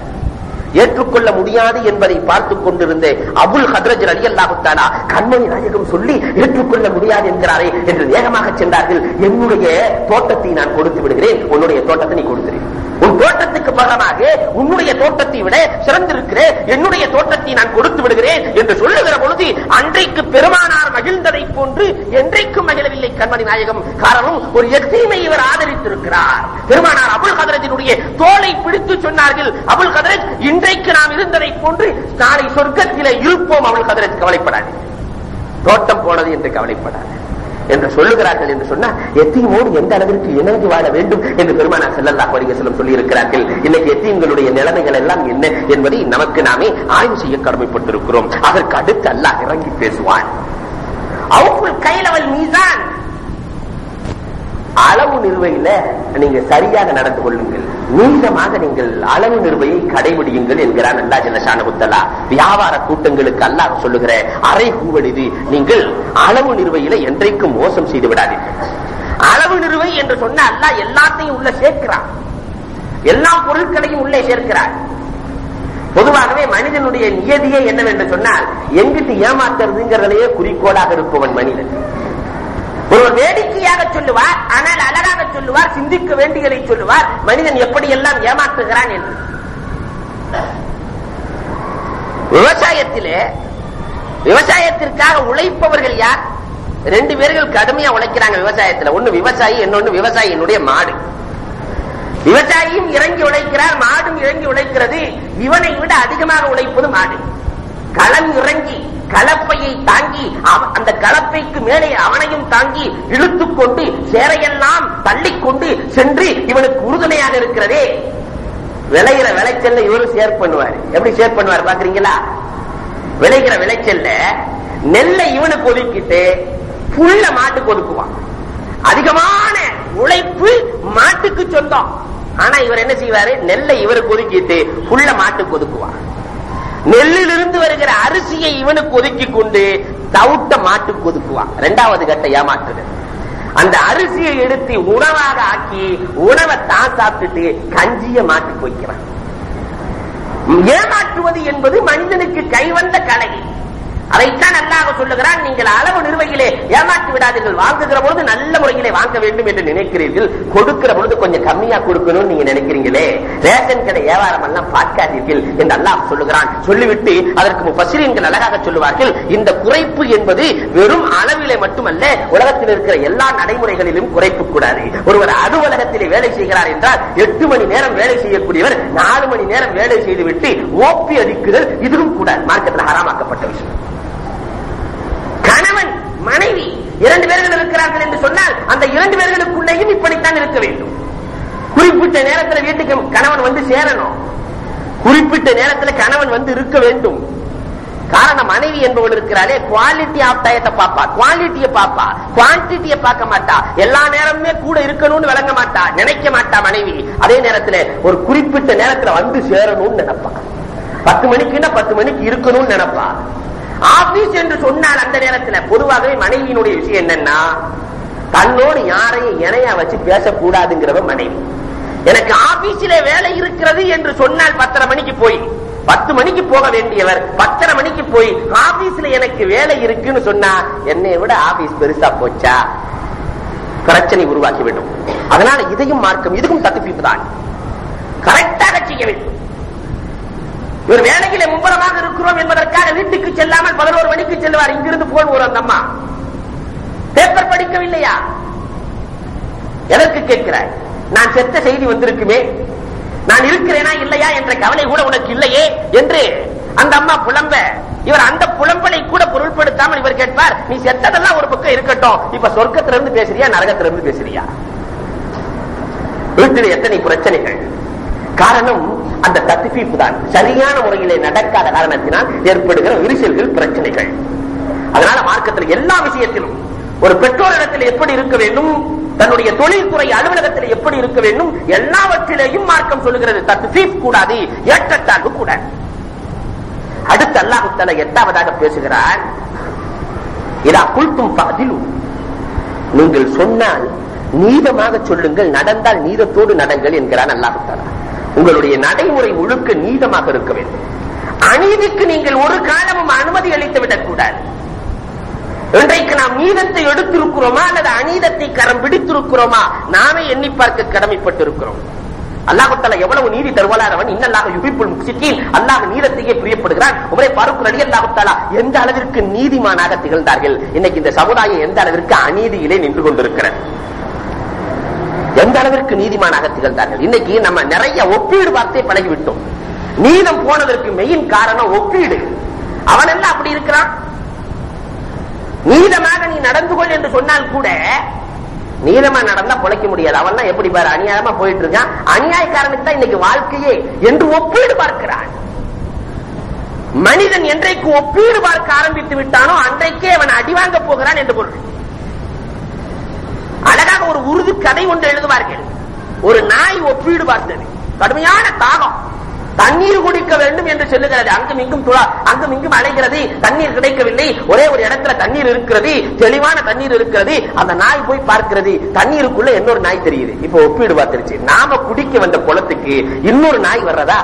ஏற்றுக்கொள்ள முடியாது என்பதை பார்த்துக் கொண்டிருந்த அபுல் ஹத்ரஜ் ரலியல்லாஹு தஆலா கண்மணி நாயகம் சொல்லி ஏற்றுக்கொள்ள முடியாது என்கிறாரே என்று வேகமாக சென்றார்கள். என்னுடைய தோட்டத்தை நான் கொடுத்து விடுகிறேன், உன்னுடைய தோட்டத்தை நீ கொடுத்துரு. உன் தோட்டத்துக்கு பகமாக உன்னுடைய தோட்டத்தை விட சிறந்திருக்கிற என்னுடைய தோட்டத்தை நான் கொடுத்து விடுகிறேன் என்று சொல்லுகிற பொழுது அன்றைக்கு பெருமானார் மகிழ்ந்ததை போன்று என்றைக்கும் மகிழவில்லை கண்மணி நாயகம். காரணம், ஒரு யதீமை இவர் ஆதரித்திருக்கிறார். பெருமானார் அபுல் ஹத்ரஜினுடைய தோலை பிடித்து சொன்னார்கள், அபுல் ஹத்ரஜ் இன்றைக்கு நாம் இருந்ததை போன்று நாளை சொர்க்கத்திலே இருப்போம். அபுல் ஹத்ரஜ் கவலைப்படாது, தோட்டம் போனது என்று கவலைப்படாது என்று சொல்லுகிறார்கள். என்று சொன்னா யதீமோடு எந்த அளவிற்கு இணங்கி வாழ வேண்டும் என்று பெருமானார் ஸல்லல்லாஹு அலைஹி வஸல்லம் சொல்லி இருக்கிறார்கள். இன்னைக்கு யதீம்களுடைய நிலைமைகள் எல்லாம் என்ன என்பதை நமக்கு நாமே ஆய்வு செய்ய கடமைப்பட்டிருக்கிறோம். அதற்கு அடுத்து அல்லாஹ் இறங்கி பேசுவான். அவுஃபுல் கைல வல் மீசான், அளவு நிறுவையில நீங்க சரியாக நடந்து கொள்ளுங்கள், நீளமாக நீங்கள் அளவு நிறுவையை கடைபிடியுங்கள் என்கிறான் அல்லாஹ் ஜல்ல ஷானஹு தஆலா. வியாபார கூட்டங்களுக்கு அல்லாஹ் சொல்லுகிற அரை கூவல் இது. நீங்கள் அளவு நிறுவையில என்றைக்கும் மோசம் செய்து விடாதீர்கள். அளவு நிறுவை என்று சொன்ன அல்லாஹ் எல்லாத்தையும் உள்ள சேர்க்கிறான், எல்லா பொருட்களையும் உள்ளே சேர்க்கிறார். பொதுவாகவே மனிதனுடைய நியதியே என்னவென்று சொன்னால் எங்கிட்டு ஏமாத்துறதுங்கிறதையே குறிக்கோளாக இருப்பவன் மனிதன். ஒரு வேடிக்கையாக சொல்லுவார், ஆனால் அழகாக சொல்லுவார், சிந்திக்க வேண்டியதை சொல்லுவார். மனிதன் எப்படி எல்லாம் ஏமாற்றுகிறான் என்று. விவசாயத்திலே விவசாயத்திற்காக உழைப்பவர்கள் யார்? ரெண்டு பேர்கள் கடுமையா உழைக்கிறாங்க விவசாயத்தில். ஒன்னு விவசாயி, இன்னொன்னு விவசாயியினுடைய மாடு. விவசாயியும் இறங்கி உழைக்கிறார், மாடும் இறங்கி உழைக்கிறது. இவனை விட அதிகமாக உழைப்பது மாடு. களம் இறங்கி கலப்பையை தாங்கி அந்த கலப்பைக்கு மேலே அவனையும் தாங்கி இழுத்துக்கொண்டு சேரையெல்லாம் தள்ளிக்கொண்டு சென்று இவனுக்கு உறுதுணையாக இருக்கிறதே. விளைகிற விளைச்சல்ல இவரும் ஷேர் பண்ணுவார். எப்படி ஷேர் பண்ணுவார் பாக்குறீங்களா? விளைகிற விளைச்சல்ல நெல்லை இவனுக்கு ஒதுக்கிட்டு புல்ல மாட்டுக்கு ஒதுக்குவான். அதிகமான உழைப்பு மாட்டுக்கு சொந்தம். ஆனா இவர் என்ன செய்வாரு? நெல்லை இவருக்கு ஒதுக்கிட்டு புல்ல மாட்டுக்கு ஒதுக்குவான். நெல்லிலிருந்து வருகிற அரிசியை இவனுக்கு ஒதுக்கி கொண்டு தவுட்ட மாட்டுக்கு ஒதுக்குவான். இரண்டாவது கட்ட ஏமாற்றுதல். அந்த அரிசியை எடுத்து உணவாக ஆக்கி உணவை தான் சாப்பிட்டுட்டு கஞ்சிய மாட்டுக்கு வைக்கிறான். ஏமாற்றுவது என்பது மனிதனுக்கு கைவந்த கலை. அதைத்தான் அல்லாஹ் சொல்லுகிறான், நீங்கள் அளவு நிர்வையிலே ஏமாற்றி விடாதீர்கள். வாங்குகிற பொழுது நல்ல முறையிலே வாங்க வேண்டும் என்று நினைக்கிறீர்கள், கொடுக்கிற பொழுது கொஞ்சம் கம்மியா கொடுக்கணும்னு நீங்க நினைக்கிறீங்களே, ரேஷன் கடை வியாபாரம் எல்லாம் பார்க்காதீர்கள் என்று அல்லாஹ் சொல்லுகிறான். சொல்லிவிட்டு அதற்கு முஃபஸ்ஸிரீன்கள் அழகாக சொல்லுவார்கள், இந்த குறைப்பு என்பது வெறும் அளவிலே மட்டுமல்ல, உலகத்தில் இருக்கிற எல்லா நடைமுறைகளிலும் குறைப்பு கூடாது. ஒருவர் அலுவலகத்திலே வேலை செய்கிறார் என்றால் 8 மணி நேரம் வேலை செய்யக்கூடியவர் 4 மணி நேரம் வேலை செய்துவிட்டு ஓப்பி அடிக்குதல், இதுவும் கூடாது, மார்க்கத்தில் ஹராமாக்கப்பட்ட விஷயம். கணவன் மனைவி 2 பேர்கள் இருக்கிறார்கள் என்று சொன்னால் அந்த 2 பேர்களுக்குள்ளேயும் இப்படித்தான் இருக்க வேண்டும். குறிப்பிட்ட நேரத்தில் வீட்டுக்கு கணவன் வந்து சேரணும், குறிப்பிட்ட நேரத்தில் கணவன் வந்து இருக்க வேண்டும். காரணம், மனைவி என்பவள் இருக்கிறாளே, குவாலிட்டி ஆஃப் டயத்தை பாப்பா, குவாலிட்டியை பாப்பா, குவான்டிட்டியை பார்க்க மாட்டா. எல்லா நேரமுமே கூட இருக்கணும்னு விளங்க மாட்டா, நினைக்க மாட்டா மனைவி. அதே நேரத்தில் ஒரு குறிப்பிட்ட நேரத்தில் வந்து சேரணும்னு நினைப்பா. 10 மணிக்குன்னா 10 மணிக்கு இருக்கணும்னு நினைப்பா. ஆபீஸ் என்று சொன்னால் அந்த நேரத்தில் பொதுவாகவே மனைவியினுடைய விஷயம் என்னன்னா, தன்னோடு யாரையும் இணையா வச்சு பேசக்கூடாதுங்கிறவ மனைவி. எனக்கு ஆபீஸிலே வேலை இருக்கிறது என்று சொன்னால் 10:30 மணிக்கு போய் 10 மணிக்கு போக வேண்டியவர் 10:30 மணிக்கு போய் ஆபீஸ்ல எனக்கு வேலை இருக்குன்னு சொன்னா என்னை விட ஆபீஸ் பெருசா போச்சா, பிரச்சனை உருவாக்கிவிடும். அதனால இதையும் மார்க்கம், இதுக்கும் தத்துவீப்பு தான், கரெக்டாக செய்ய வேண்டும். ஒரு வேலையில மும்பலமாக இருக்கிறோம் என்பதற்காக வீட்டுக்கு செல்லாமல் 11 மணிக்கு செல்வார். இங்கிருந்து போன் ஒரு அந்த அம்மா பேப்பர் படிக்கவில்லையா, எதற்கு கேட்கிறாய்? நான் செத்த செய்தி வந்திருக்குமே, நான் இருக்கிறேனா இல்லையா என்ற கவலை கூட உனக்கு இல்லையே என்று அந்த அம்மா புலம்ப, இவர் அந்த புலம்பலை கூட பொருட்படுத்தாமல் இவர் கேட்பார், நீ செத்ததெல்லாம் ஒரு பக்கம் இருக்கட்டும், இப்ப சொர்க்கத்திலிருந்து பேசுறியா நரகத்திலிருந்து பேசுறியா? வீட்டில் எத்தனை பிரச்சனைகள். காரணம் அந்த தத்ஃபீப் தான், சரியான முறையிலே நடக்காத காரணத்தினால் ஏற்படுகிற விரிசல்கள், பிரச்சனைகள். அதனால மார்க்கத்தில் எல்லா விஷயத்திலும் ஒரு பெற்றோரிடத்தில் எப்படி இருக்க வேண்டும், தன்னுடைய தொழில்துறை அலுவலகத்தில் எப்படி இருக்க வேண்டும், எல்லாவற்றிலேயும் மார்க்கம் சொல்லுகிறது தத்ஃபீப் கூடாது, ஏற்றத்தாழ்வு கூடாது. அடுத்து அல்லாஹ் தஆலா 8வதாக பேசுகிறார், இதா குல்தும் ஃபஅதிலு, நீங்கள் சொன்னால் நீதமாக சொல்லுங்கள், நடந்தால் நீதத்தோடு நடங்கள் என்கிறான் அல்லாஹ் தஆலா. உங்களுடைய நடைமுறை முழுக்க நீதமாக இருக்க வேண்டும். அநீதிக்கு நீங்கள் ஒரு காலமும் அனுமதி அளித்து விடக் கூடாது. இன்றைக்கு நாம் நீதத்தை எடுத்திருக்கிறோமா அல்லது அநீதத்தை கரம் பிடித்திருக்கிறோமா, நாமே எண்ணி பார்க்க கடமைப்பட்டிருக்கிறோம். அல்லாஹ் தஆலா எவ்வளவு நீதி தருவாளவன், இன்னல்லாஹ யுஹிப்புல் முக்ஸிதீன், அல்லாஹ் நீதத்தையே பிரியப்படுகிறான். உமரே ஃபாரூக் ரலியல்லாஹு தஆலா எந்த அளவிற்கு நீதிமானாக திகழ்ந்தார்கள். இன்னைக்கு இந்த சமுதாயம் எந்த அளவிற்கு அநீதியிலே நின்று கொண்டிருக்கிறது, எந்த அளவிற்கு நீதிமானாக திகழ்ந்தார்கள். இன்னைக்கு நம்ம நிறைய ஒப்பீடு வார்த்தை பழகிவிட்டோம். நீதம் போனதற்கு மெயின் காரணம் ஒப்பீடு. அவன் எல்லாம் அப்படி இருக்கிறான், நீதமாக நீ நடந்து கொள் என்று சொன்னால் கூட நீதமா நடந்தா பொழைக்க முடியாது. அவன் எப்படி பாரு அநியாயமா போயிட்டு இருக்கான், அநியாயக்காரனுக்கு தான் இன்னைக்கு வாழ்க்கையே என்று ஒப்பீடு பார்க்கிறான். மனிதன் என்றைக்கு ஒப்பீடு பார்க்க ஆரம்பித்து விட்டானோ அன்றைக்கே அவன் அடிவாங்க போகிறான் என்று பொருள். அழகாக ஒரு உருது கதை ஒன்று எழுதுவார்கள். ஒரு நாய் ஒப்பீடு பார்த்தது, கடுமையான தாகம், தண்ணீர் குடிக்க வேண்டும் என்று சொல்லுகிறது. அங்கும் இங்கும் அலைகிறது, தண்ணீர் கிடைக்கவில்லை. ஒரே ஒரு இடத்துல தண்ணீர் இருக்கிறது, தெளிவான தண்ணீர் இருக்கிறது. அந்த நாய் போய் பார்க்கிறது, தண்ணீருக்குள்ள இன்னொரு நாய் தெரியுது. இப்ப ஒப்பீடு பார்த்துருச்சு, நாம குடிக்க வந்த குளத்துக்கு இன்னொரு நாய் வர்றதா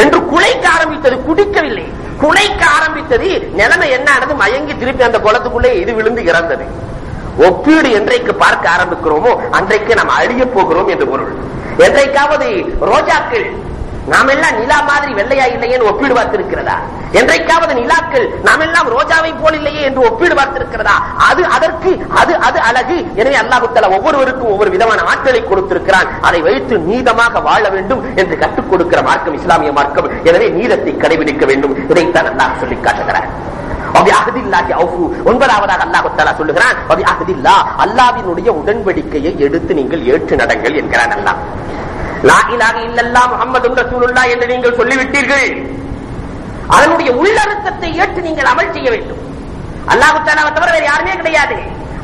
என்று குலைக்க ஆரம்பித்தது. குடிக்கவில்லை, குலைக்க ஆரம்பித்தது. நிலைமை என்ன ஆனது, மயங்கி திருப்பி அந்த குளத்துக்குள்ளே இது விழுந்து இறந்தது. ஒப்பீடு என்றைக்கு பார்க்க ஆரம்பிக்கிறோமோ அன்றைக்கு நாம் அழிய போகிறோம் என்று பொருள். என்றைக்காவது ரோஜாக்கள் நாம் எல்லாம் நிலா மாதிரி வெள்ளையா இல்லையே ஒப்பீடு பார்த்திருக்கிறதா? என்றைக்காவது நிலாக்கள் நாம் எல்லாம் ரோஜாவை போல் இல்லையே என்று ஒப்பீடு பார்த்திருக்கிறதா? அது அதற்கு அது அது அழகு. எனவே அல்லாஹ் தஆலா ஒவ்வொருவருக்கும் ஒவ்வொரு விதமான ஆற்றலை கொடுத்திருக்கிறான். அதை வைத்து நீதமாக வாழ வேண்டும் என்று கற்றுக் கொடுக்கிற மார்க்கம் இஸ்லாமிய மார்க்கம். எனவே நீதத்தை கடைபிடிக்க வேண்டும். இதைத்தான் அல்லாஹ் சொல்லி காட்டுகிறார். ஒன்பதாவதாக அல்லாஹ் தஆலா சொல்லுகிறான், அல்லாஹ்வினுடைய உடன்படிக்கையை எடுத்து நீங்கள் ஏற்று நடங்கள் என்கிறான் அல்லாஹ். லா இலாஹ இல்லல்லாஹ் முஹம்மதுர் ரசூலுல்லாஹ் என்று நீங்கள் சொல்லிவிட்டீர்கள், அதனுடைய உள்ளர்த்தத்தை ஏற்று நீங்கள் அமல் செய்ய வேண்டும். அல்லாஹ் தஆலாவை தவிர வேறு யாருமே கிடையாது.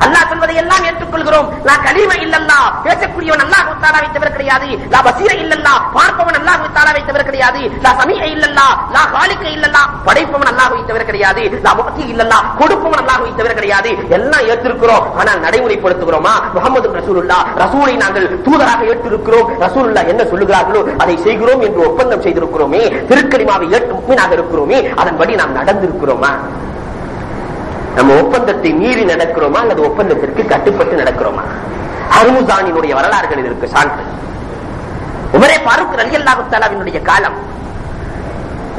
அல்லாஹ் சொல்வதை எல்லாம் ஏற்றுக்கொள்கிறோம். லா கலீம இல்லல்லா, பேசக்கூடியவன் அல்லாஹ் தஆலாவை தவிர கிடையாது. லா பஸீர இல்லல்லா, பார்ப்பவன் அல்லாஹ் தஆலாவை தவிர கிடையாது. லா சமீஅ இல்லல்லா, லா காலிக இல்லல்லா, படைப்பவன் அல்லாஹ்வை தவிர கிடையாது. லா முஅத்தி இல்லல்லா, கொடுப்பவன் அல்லாஹ்வை தவிர கிடையாது. எல்லாம் ஏற்றிருக்கிறோம். ஆனால் நடைமுறைப்படுத்துகிறோமா? முஹம்மது ரசூலுல்லாஹ், ரசூலை நாங்கள் தூதராக ஏற்றிருக்கிறோம். ரசூலுல்லாஹ் என்ன சொல்லுகிறார்களோ அதை செய்கிறோம் என்று ஒப்பந்தம் செய்திருக்கிறோமே. திருக்கலிமாவை ஏற்று முஃமினாக இருக்கிறோமே, அதன்படி நாம் நடந்திருக்கிறோமா? நம்ம ஒப்பந்தத்தை மீறி நடக்கிறோமா அல்லது ஒப்பந்தத்திற்கு கட்டுப்பட்டு நடக்கிறோமா? ஹர்முசானினுடைய வரலாறுகள் இதற்கு சான்று. உமரே ஃபாரூக் ரலியல்லாஹு தஆலாவினுடைய காலம்,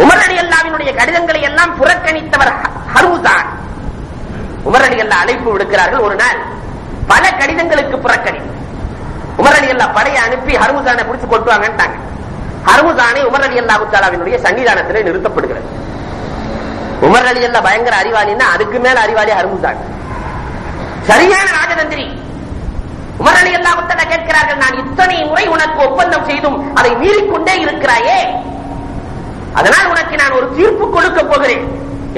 உமர் ரலியல்லாஹுவினுடைய கடிதங்களை எல்லாம் புறக்கணித்தவர் ஹர்முசான். உமர் ரலியல்லாஹு அழைப்பு விடுக்கிறார்கள். ஒரு நாள் பல கடிதங்களுக்கு புறக்கணிப்பு. உமர் ரலியல்லாஹு படையை அனுப்பி ஹர்முசானை பிடிச்சு கொண்டு வாங்கன்ட்டாங்க. ஹர்முசானை உமர் ரலியல்லாஹு தஆலாவினுடைய சன்னிதானத்திலே நிறுத்தப்படுகிறது. உமர் ரலியல்லாஹு பயங்கர அறிவாளின்னா அதுக்கு மேல அறிவாளி ஹர்முசான், சரியான ராஜதந்திரி. உமர் ரலியல்லாஹு தஆலா கேட்கிறார்கள், நான் இத்தனை முறை உனக்கு ஒப்பந்தம் செய்தும் அதை மீறிக்கொண்டே இருக்கிறாயே, அதனால் உனக்கு நான் ஒரு தீர்ப்பு கொடுக்க போகிறேன்.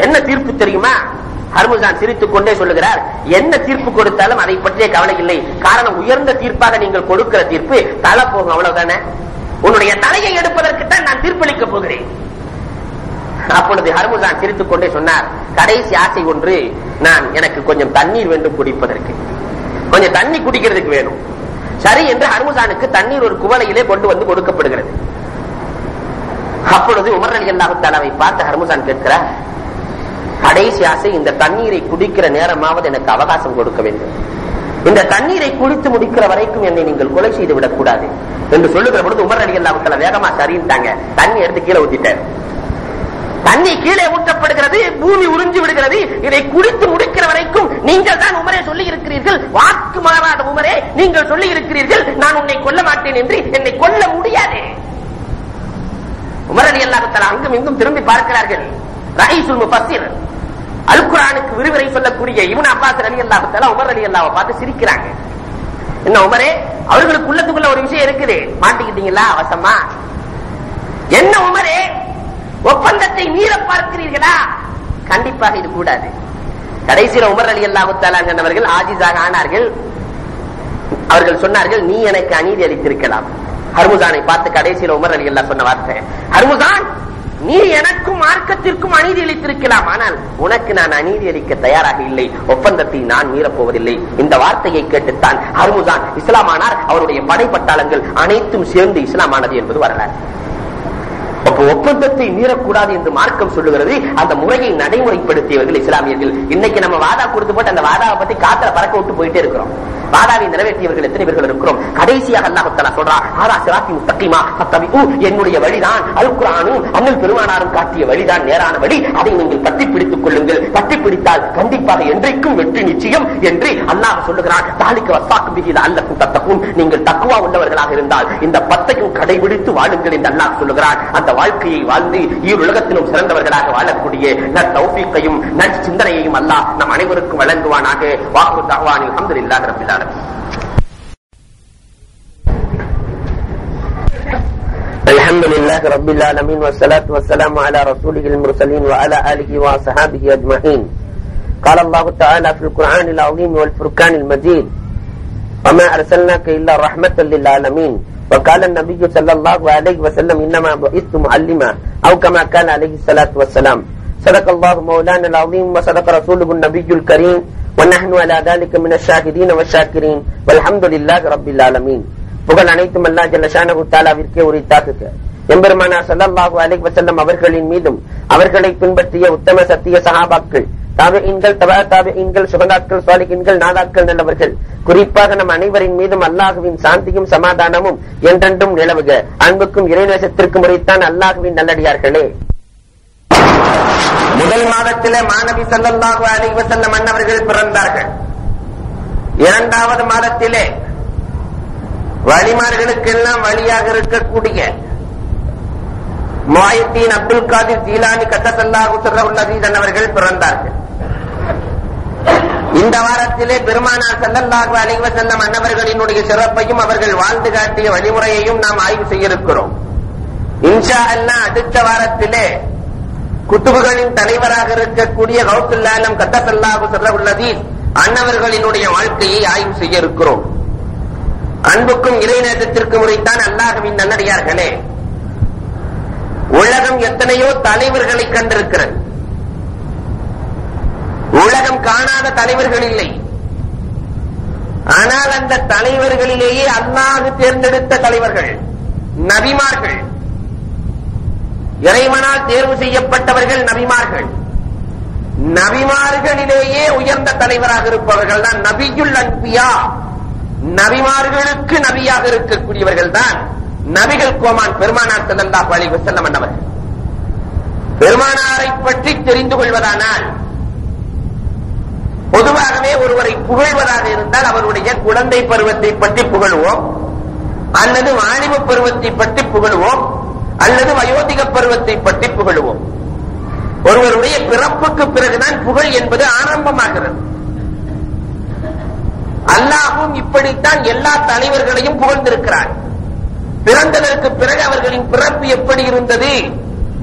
என்ன தீர்ப்பு தெரியுமா? ஹர்முசான் சிரித்துக் கொண்டே சொல்லுகிறார், என்ன தீர்ப்பு கொடுத்தாலும் அதை பற்றிய கவலை இல்லை. காரணம், உயர்ந்த தீர்ப்பாக நீங்கள் கொடுக்கிற தீர்ப்பு தலை போகும், அவ்வளவுதானே. உன்னுடைய தலையை எடுப்பதற்குத்தான் நான் தீர்ப்பளிக்க போகிறேன். அப்பொழுது ஹர்முசான் சிரித்துக் கொண்டே சொன்னார், கடைசி ஆசை ஒன்று, நான் எனக்கு கொஞ்சம் தண்ணீர் வேண்டும் குடிப்பதற்கு, கொஞ்சம் தண்ணி குடிக்கிறதுக்கு வேணும். சரி என்று ஹர்முசானுக்கு தண்ணீர் ஒரு குவளையிலே கொண்டு வந்து கொடுக்கப்படுகிறது. அப்பொழுது உமர் ரலியல்லாஹு தஆலாவை பார்த்து ஹர்முசான் கேட்கிறார், கடைசி ஆசை, இந்த தண்ணீரை குடிக்கிற நேரமாவது எனக்கு அவகாசம் கொடுக்க வேண்டும். இந்த தண்ணீரை குடித்து முடிக்கிற வரைக்கும் என்னை நீங்கள் கொலை செய்து விடக் கூடாது என்று சொல்லுகிற பொழுது உமர் ரலியல்லாஹு தஆலா வேகமா சரின்ட்டாங்க. தண்ணி எடுத்து கீழே ஊத்திட்டார். தண்ணி கீழே ஊற்றப்படுகிறது, பூமி உறிஞ்சி விடுகிறது. இதை குடித்து முடிக்கிற வரைக்கும் நீங்கள் தான் உமரே சொல்லி இருக்கிறீர்கள், வாக்கு மாறாத உமரே நீங்கள் சொல்லி இருக்கிறீர்கள், நான் உன்னை கொல்ல மாட்டேன் என்று. என்னை கொல்ல முடியாது. உமர் ரலியல்லாஹு தஆலா அங்கும் இங்கும் திரும்பி பார்க்கிறார்கள். ரயீசுல் முஃபஸ்ஸிர், அல் குர்ஆனுக்கு விரிவுரை சொல்லக்கூடிய இப்னு அப்பாஸ் ரலியல்லாஹு தஆலா உமர் ரலியல்லாஹு பார்த்து சிரிக்கிறாங்க. என்ன உமரே, அவர்களுக்கு உள்ளத்துக்குள்ள ஒரு விஷயம் இருக்குது, மாட்டிக்கிட்டீங்களா அவசமா? என்ன உமரே, ஒப்பந்தத்தை மீற பார்க்கிறீர்களா? கண்டிப்பாக இது கூடாது. கடைசியில் உமர் ரலியல்லாஹு தஆலா அவர்கள் ஆஜிஸாக ஆனார்கள். அவர்கள் சொன்னார்கள், நீ எனக்கு அநீதி அளித்திருக்கலாம். ஹர்முசானை பார்த்து கடைசியில் உமர் ரலியல்லாஹு சொன்ன வார்த்தை, ஹர்முசான், நீ எனக்கும் மார்க்கத்திற்கும் அநீதி அளித்திருக்கலாம், ஆனால் உனக்கு நான் அநீதி அளிக்க தயாராக இல்லை. ஒப்பந்தத்தை நான் மீறப்போவதில்லை. இந்த வார்த்தையை கேட்டுத்தான் ஹர்முசான் இஸ்லாமானார். அவருடைய படைப்பட்டாளங்கள் அனைத்தும் சேர்ந்து இஸ்லாமானது என்பது வரலாறு. அப்போ ஒப்பந்தத்தை மீறக்கூடாது என்று மார்க்கம் சொல்லுகிறது. அந்த முறையை நடைமுறைப்படுத்தியவர்கள் இஸ்லாமியர்கள். இன்னைக்கு நம்ம வாதா கொடுத்து போட்டு அந்த வாதாவை பத்தி காத்துல பறக்க விட்டு போயிட்டே இருக்கிறோம். வாதாவை நிறைவேற்றியவர்கள் எத்தனை பேர்கள் இருக்கிறோம்? கடைசியாக அல்லாஹ் தஆலா சொல்றான், ஹாதா சிராத்தி முஸ்தகீமா ஃபத்தபிஊ, என்னுடைய வழிதான், அல் குர்ஆனும் அன்னல் பெருமானாரும் காட்டிய வழிதான், நேரான வழி. அதை நீங்கள் பற்றி பிடித்துக் கொள்ளுங்கள். பற்றி பிடித்தால் கண்டிப்பாக என்றைக்கும் வெற்றி நிச்சயம் என்று அல்லாஹ் சொல்லுகிறான். தாலிக வஸாக்கு பிஹி லஅல்லக்கும் தத்தகூன், நீங்கள் தக்வா உள்ளவர்களாக இருந்தால் இந்த 10ஐயும் கடைபிடித்து வாழுங்கள் என்று அல்லாஹ் சொல்லுகிறான். அந்த வாழ்க்கையை வாழ்ந்து ஈருலகத்திலும் சிறந்தவர்களாக வாழக்கூடிய தௌஃபீக்கையும் நற்சிந்தனையையும் அல்லாஹ் நம் அனைவருக்கும் வழங்குவானாக. வாஹு தஅவானி அல்ஹம்துலில்லாஹி ரப்பில் ஆலமீன். அல்ஹம்துலில்லாஹி ரப்பில் ஆலமீன் வஸ்ஸலாத்து வஸ்ஸலாமு அலா ரசூலில் முர்ஸலீன் வ அலா ஆலிஹி வ ஸஹாபிஹி அஜ்மஈன். قال الله تعالى في القرآن العظيم والفرقان المجيد وما أرسلناك إلا رحمة للعالمين. وقال النبي صلى الله عليه وسلم إنما بعثت معلما أو كما قال عليه الصلاة والسلام. صدق الله مولانا العظيم وصدق رسوله النبي الكريم ونحن على ذلك من الشاهدين والشاكرين والحمد لله رب العالمين. புகழ் அனைத்தும் அல்லாஹ் ஜல்ல ஷானஹு தஆலாவிற்கே உரித்தாக்குக. எம்பெருமானார் ஸல்லல்லாஹு அலைஹி வஸல்லம் அவர்களின் மீதும் அவர்களை பின்பற்றிய உத்தம சத்திய சஹாபாக்கள், தாபிஈன்கள், தபா தாபிஈன்கள், சுஹதாக்கள், சாலிஹீன்கள், நாதாக்கள், நல்லவர்கள், குறிப்பாக நம் அனைவரின் மீதும் அல்லாஹுவின் சாந்தியும் சமாதானமும் என்றென்றும் நிலவுக. அன்புக்கும் இறைநேசத்திற்கும் உரித்தான் அல்லாஹுவின் நல்லடியார்களே, முதல் மாதத்திலே மாநபி ஸல்லல்லாஹு அலைஹி வஸல்லம் அன்னவர்கள் பிறந்தார்கள். இரண்டாவது மாதத்திலே வலிமார்களுக்கெல்லாம் வழியாக இருக்கக்கூடிய முஹைத்தீன் அப்துல் காதிர் ஜீலானி கத்தஸல்லாஹு சிர்ரஹுல் அஸீஸ் அன்னவர்கள் பிறந்தார்கள். இந்த வாரத்திலே பெருமானார் ஸல்லல்லாஹு அலைஹி வஸல்லம் அன்னவர்களினுடைய சிறப்பையும் அவர்கள் வாழ்ந்து காட்டிய வழிமுறையையும் நாம் ஆய்வு செய்ய இருக்கிறோம். இன்ஷா அல்லாஹ் அடுத்த வாரத்திலே குத்துபுகளின் தலைவராக இருக்கக்கூடிய கௌசுல் ஆலம் கத்தஸல்லாஹு சிர்ரஹுல் அஸீஸ் அன்னவர்களினுடைய வாழ்க்கையை ஆய்வு செய்ய இருக்கிறோம். அன்புக்கும் இறைநேசத்திற்கும் உரைத்தான் அல்லாஹ்வின் நல்லடியார்களே, உலகம் எத்தனையோ தலைவர்களை கண்டிருக்கிறது. உலகம் காணாத தலைவர்கள் இல்லை. ஆனால் அந்த தலைவர்களிலேயே அல்லாஹ் தேர்ந்தெடுத்த தலைவர்கள் நபிமார்கள், இறைவனால் தேர்வு செய்யப்பட்டவர்கள் நபிமார்கள். நபிமார்களிலேயே உயர்ந்த தலைவராக இருப்பவர்கள் தான் நபியுல் அன்பியா. நபிமார்களுக்கு நபியாக இருக்கக்கூடியவர்கள் தான் நபிகள் கோமான் பெருமானார் ஸல்லல்லாஹு அலைஹி வஸல்லம் அவர்கள். பெருமானாரை பற்றி தெரிந்து கொள்வதானால் பொதுவாகவே ஒருவரை புகழ்வதாக இருந்தால் அவருடைய குழந்தை பருவத்தை பற்றி புகழ்வோம், அல்லது வாலிப பருவத்தை பற்றி புகழ்வோம், அல்லது வயோதிக பருவத்தை பற்றி புகழ்வோம். ஒருவருடைய பிறப்புக்கு பிறகுதான் புகழ் என்பது ஆரம்பமாகிறது. அல்லாஹ்வும் இப்படித்தான் எல்லா தலைவர்களையும் புகழ்ந்திருக்கிறார். பிறந்ததற்கு பிறகு அவர்களின் பிறப்பு எப்படி இருந்தது,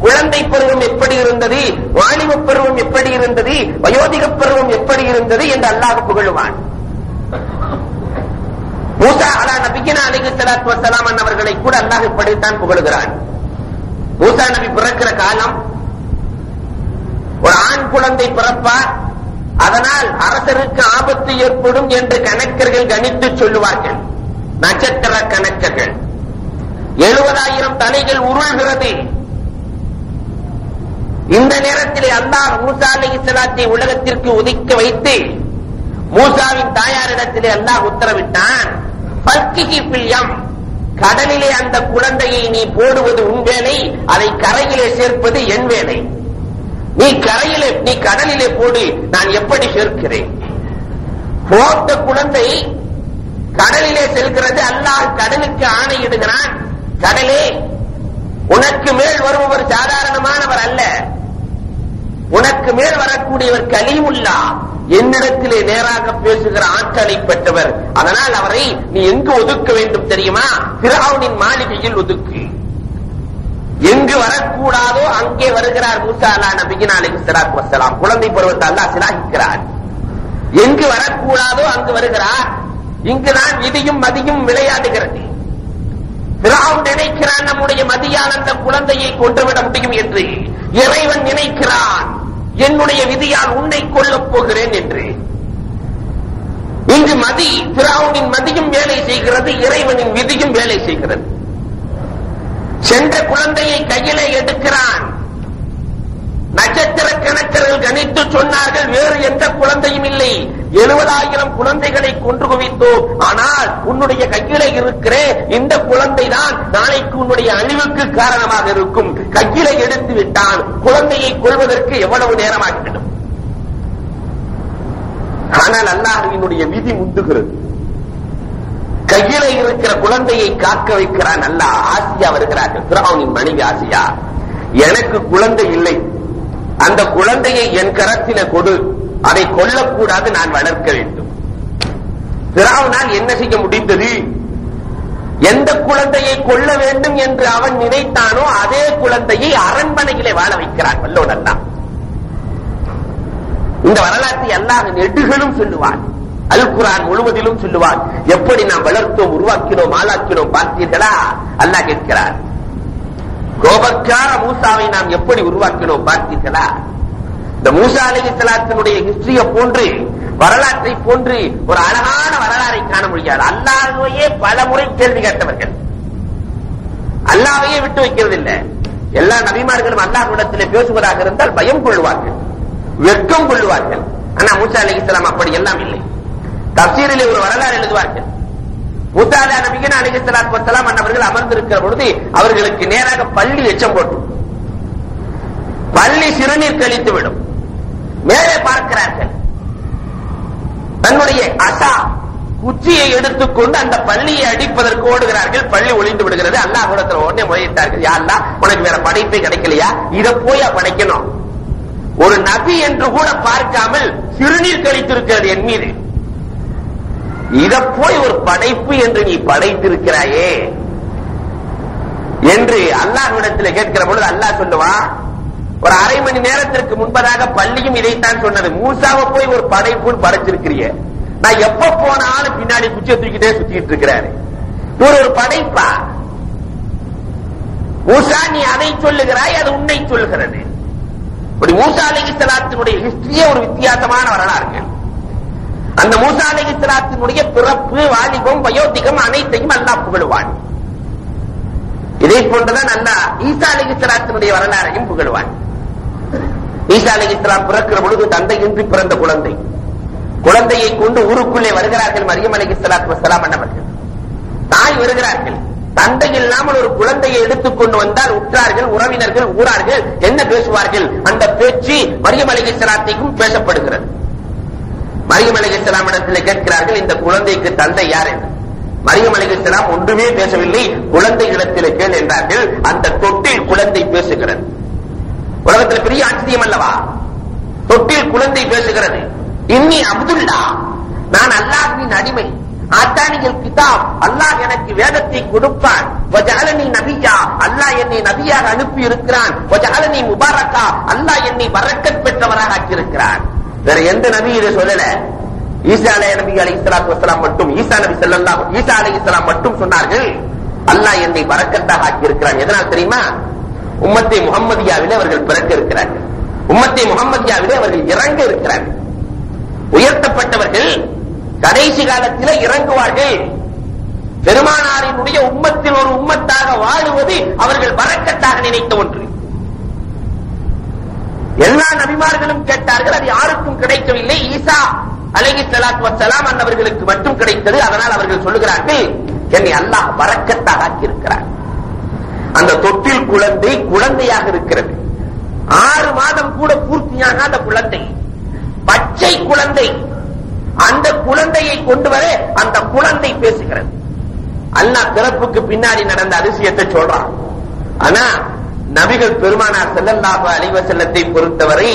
குழந்தை பருவம் எப்படி இருந்தது, வாலிப பருவம் எப்படி இருந்தது, வயோதிக பருவம் எப்படி இருந்தது என்று அல்லாஹ் புகழுவான். மூசா அலா நபியினா அலைஹிஸ்ஸலாத்து வஸ்ஸலாம் அவர்களை கூட அல்லாஹ் இப்படித்தான் புகழுகிறான். மூசா நபி பிறக்கிற காலம் ஒரு ஆண் குழந்தை பிறப்பார், அதனால் அரசருக்கு ஆபத்து ஏற்படும் என்று கணக்கர்கள் கணித்து சொல்லுவார்கள். நட்சத்திர கணக்கர்கள் 70,000 தலைகள் உருள்கிறது. இந்த நேரத்திலே அல்லாஹ் மூசா அலைஹிஸ்ஸலாத்தை உலகத்திற்கு ஒதுக்க வைத்து மூசாவின் தாயாரிடத்திலே அல்லாஹ் உத்தரவிட்டான், பல்கிஹி ஃபில் யம், கடலிலே அந்த குழந்தையை நீ போடுவது உன் வேலை, அதை கரையிலே சேர்ப்பது என் வேலை. நீ கடலிலே போடு, நான் எப்படி சேர்க்கிறேன். போட்ட குழந்தை கடலிலே செல்கிறது. அல்லாஹ் கடலுக்கு ஆணையிடுகிறான், கடலே உனக்கு மேல் வருபவர் சாதாரணமானவர் அல்ல, உனக்கு மேல் வரக்கூடியவர் கலீமுல்லா, என்னிடத்திலே நேராக பேசுகிற ஆற்றலை பெற்றவர். அதனால் அவரை நீ எங்கு ஒதுக்க வேண்டும் தெரியுமா? ஃபிரௌனின் மாளிகையில் ஒதுக்கு. எங்கு வரக்கூடாதோ அங்கே வருகிறார் மூசா அலா நபியினா அலைஹிஸ்ஸலாத்து வஸ்ஸலாம். குழந்தை பருவத்தை அல்லாஹ் சிலாகிக்கிறார். எங்கு வரக்கூடாதோ அங்கு வருகிறார். இங்குதான் விதியும் மதியும் விளையாடுகிறது. ஃபிரௌன் நினைக்கிறான் நம்முடைய மதியால் அந்த குழந்தையை கொன்றுவிட முடியும் என்று. இறைவன் நினைக்கிறான் என்னுடைய விதியால் உன்னை கொல்லப் போகிறேன் என்று. இங்கு மதி, ஃபிரௌனின் மதியும் வேலை செய்கிறது, இறைவனின் விதியும் வேலை செய்கிறது. சென்ற குழந்தையை கையிலே எடுக்கிறான். நட்சத்திர கணக்கர்கள் கணித்து சொன்னார்கள் வேறு எந்த குழந்தையும் இல்லை, 70,000 குழந்தைகளை கொன்று குவித்தோம், ஆனால் உன்னுடைய கையிலே இருக்கிற இந்த குழந்தை தான் நாளைக்கு உன்னுடைய அழிவுக்கு காரணமாக இருக்கும். கையிலே எடுத்து விட்டான். குழந்தையை கொள்வதற்கு எவ்வளவு நேரமாகிவிடும். ஆனால் அல்லாஹ்வினுடைய விதி முந்துகிறது. கையிலே இருக்கிற குழந்தையை காக்க வைக்கிறான் அல்லாஹ். ஆசியா வருகிறார்கள், ஃபிரௌனின் மனைவி ஆசியா. எனக்கு குழந்தை இல்லை, அந்த குழந்தையை என் கரத்திலே கொடு, அதை கொல்லக்கூடாது, நான் வளர்க்க வேண்டும். ஃபிரௌனால் என்ன செய்ய முடிந்தது? எந்த குழந்தையை கொல்ல வேண்டும் என்று அவன் நினைத்தானோ அதே குழந்தையை அரண்மனையிலே வாழ வைக்கிறான் வல்லோன் அல்லாஹ். இந்த வரலாற்றை அல்லாஹ் நெடுகளும் சொல்லுவான், அல் குர்ஆன் முழுவதிலும் சொல்லுவான். எப்படி நாம் வளர்த்தோம், உருவாக்கினோம், ஆளாக்கினோம் பார்த்தீர்களா? அல்லாஹ் கேட்கிறார். கோபக்கார மூசாவை நாம் எப்படி உருவாக்கினோம் பார்த்தீர்களா? இந்த மூசா அலைஹிஸ்ஸலாத்தினுடைய ஹிஸ்டரிய போன்று, வரலாற்றை போன்று ஒரு அழகான வரலாறை காண முடியாது. அல்லாஹ்வையே பல முறை கேள்வி கேட்டவர்கள், அல்லாஹ்வையே விட்டு வைக்கிறதில்லை. எல்லா நபிமார்களும் அல்லாஹ்விடத்திலே பேசுவதாக இருந்தால் பயம் கொள்வார்கள், வெட்கம் கொள்வார்கள். ஆனா மூசா அலைஹிஸ்ஸலாம் அப்படி எல்லாம் இல்லை. தஃசீரிலே ஒரு வரலாறு எழுதுவார்கள். மூசா நபியினா அலைஹிஸ்ஸலாத்து வஸ்ஸலாம் அவர்கள் அமர்ந்திருக்கிற பொழுது அவர்களுக்கு நேராக பள்ளி எச்சம் போட்டு, பள்ளி சிறுநீர் கழித்து விடும். மேலே பார்க்கிறார்கள், தன்னுடைய அசா குச்சியை எடுத்துக்கொண்டு அந்த பள்ளியை அடிப்பதற்கு ஓடுகிறார்கள். பள்ளி ஒளிந்து விடுகிறது. அல்லாஹ்விடத்தில் உடனே முறையிட்டார்கள், யா அல்லாஹ், உனக்கு வேற படைப்பே கிடைக்கலையா? இதை போய் படைக்கணும். ஒரு நபி என்று கூட பார்க்காமல் சிறுநீர் கழித்திருக்கிறது என் மீது, இதை போய் ஒரு படைப்பு என்று நீ படைத்திருக்கிறாயே என்று அல்லாஹ்விடத்தில் கேட்கிற பொழுது அல்லாஹ் சொல்லுவா,
ஒரு அரை மணி நேரத்திற்கு முன்பதாக பள்ளியும் இதைத்தான் சொன்னது. மூசாவை போய் ஒரு படைப்புன்னு படைச்சிருக்கிறிய, நான் எப்ப போனாலும் பின்னாடி குச்சியை தூக்கிட்டே சுத்திட்டு இருக்கிறாரு. ஒரு படைப்பா மூசா, நீ அதை சொல்லுகிறாய், அது உன்னை சொல்லுகிறது. மூசா அலைஹிஸ்ஸலாத்தினுடைய ஹிஸ்டரியே ஒரு வித்தியாசமான வரலாறு. அந்த மூசா அலைஹிஸ்ஸலாத்தினுடைய பிறப்பு, வாலிபம், வயோதிகம் அனைத்தையும் அல்லாஹ் புகழுவான். இதை போன்றுதான் அல்லாஹ் ஈசா அலைஹிஸ்ஸலாத்தினுடைய வரலாறையும் புகழுவான். ஈசா அலைஹிஸ்ஸலாம் பிறக்கிற பொழுது தந்தையின்றி பிறந்த குழந்தை. குழந்தையை கொண்டு ஊருக்குள்ளே வருகிறார்கள் மரியம் அலைஹிஸ்ஸலாத்து வஸ்ஸலாம் அன்னவர்கள். தாய் வருகிறார்கள். தந்தை இல்லாமல் ஒரு குழந்தையை எடுத்துக்கொண்டு வந்தால் உற்றார்கள், உறவினர்கள், ஊரார்கள் என்ன பேசுவார்கள்? அந்த பேச்சு மரியம் அலைஹிஸ்ஸலாத்துக்கும் பேசப்படுகிறது. மரியம் அலைஹிஸ்ஸலாம் இடத்தில் கேட்கிறார்கள், இந்த குழந்தைக்கு தந்தை யார் என்று. மரியம் அலைஹிஸ்ஸலாம் ஒன்றுமே பேசவில்லை. குழந்தை இடத்தில் கேள் என்றார்கள். அந்த தொட்டில் குழந்தை பேசுகிறது. உலகத்தில் பெரிய ஆச்சரியம் அல்லவா? தொட்டில் குழந்தை பேசுகிறது. இன்னி அப்துல்லா, நான் அல்லாஹ்வின் அடிமை. ஆத்தானிகள் கிதாப், அல்லாஹ் எனக்கு வேதத்தை கொடுப்பான். வஜஅலனி நபியா, அல்லாஹ் என்னை நபியாக அனுப்பி இருக்கிறான். வஜஅலனி முபாரக்கா, அல்லாஹ் என்னை பரக்கத் பெற்றவராக ஆக்கியிருக்கிறான். வேற எந்த நபி இதை சொல்லல. ஈசா நபி அலைஹிஸ்ஸலாத்து வஸ்ஸலாம் மட்டும், ஈசா அலைஹிஸ்ஸலாம் மட்டும் சொன்னார்கள், அல்லாஹ் என்னை பரக்கத்தாக ஆக்கியிருக்கிறான். எதனால் தெரியுமா? உம்மத்தே முஹம்மதியாவிலே அவர்கள் பிறக்க இருக்கிறார்கள். உம்மத்தே முஹம்மதியாவிலே அவர்கள் இறங்க இருக்கிறார்கள். உயர்த்தப்பட்டவர்கள் கடைசி காலத்தில் இறங்குவார்கள். பெருமானாரினுடைய உம்மத்தில் ஒரு உம்மத்தாக வாழுவது அவர்கள் பரக்கத்தாக நினைத்த ஒன்று. எல்லா நபிமார்களும் கேட்டார்கள், அது யாருக்கும் கிடைக்கவில்லை. ஈசா அலைஹிஸ்ஸலாத்து வஸ்ஸலாம் அன்னவர்களுக்கு மட்டும் கிடைத்தது. அதனால் அவர்கள் சொல்லுகிறார்கள், என்னை அல்லாஹ் பரக்கத்தாக ஆக்கியிருக்கிறார். அந்த தொட்டில் குழந்தை குழந்தையாக இருக்கிறது. 6 மாதம் கூட பூர்த்தியாகாத குழந்தை, பச்சை குழந்தை. அந்த குழந்தையை கொண்டு வர அந்த குழந்தை பேசுகிறது. அல்லாஹ் பிறப்புக்கு பின்னாடி நடந்த அதிசயத்தை சொல்றான். ஆனா நபிகள் பெருமானார் ஸல்லல்லாஹு அலைஹி வஸல்லத்தை பொறுத்தவரை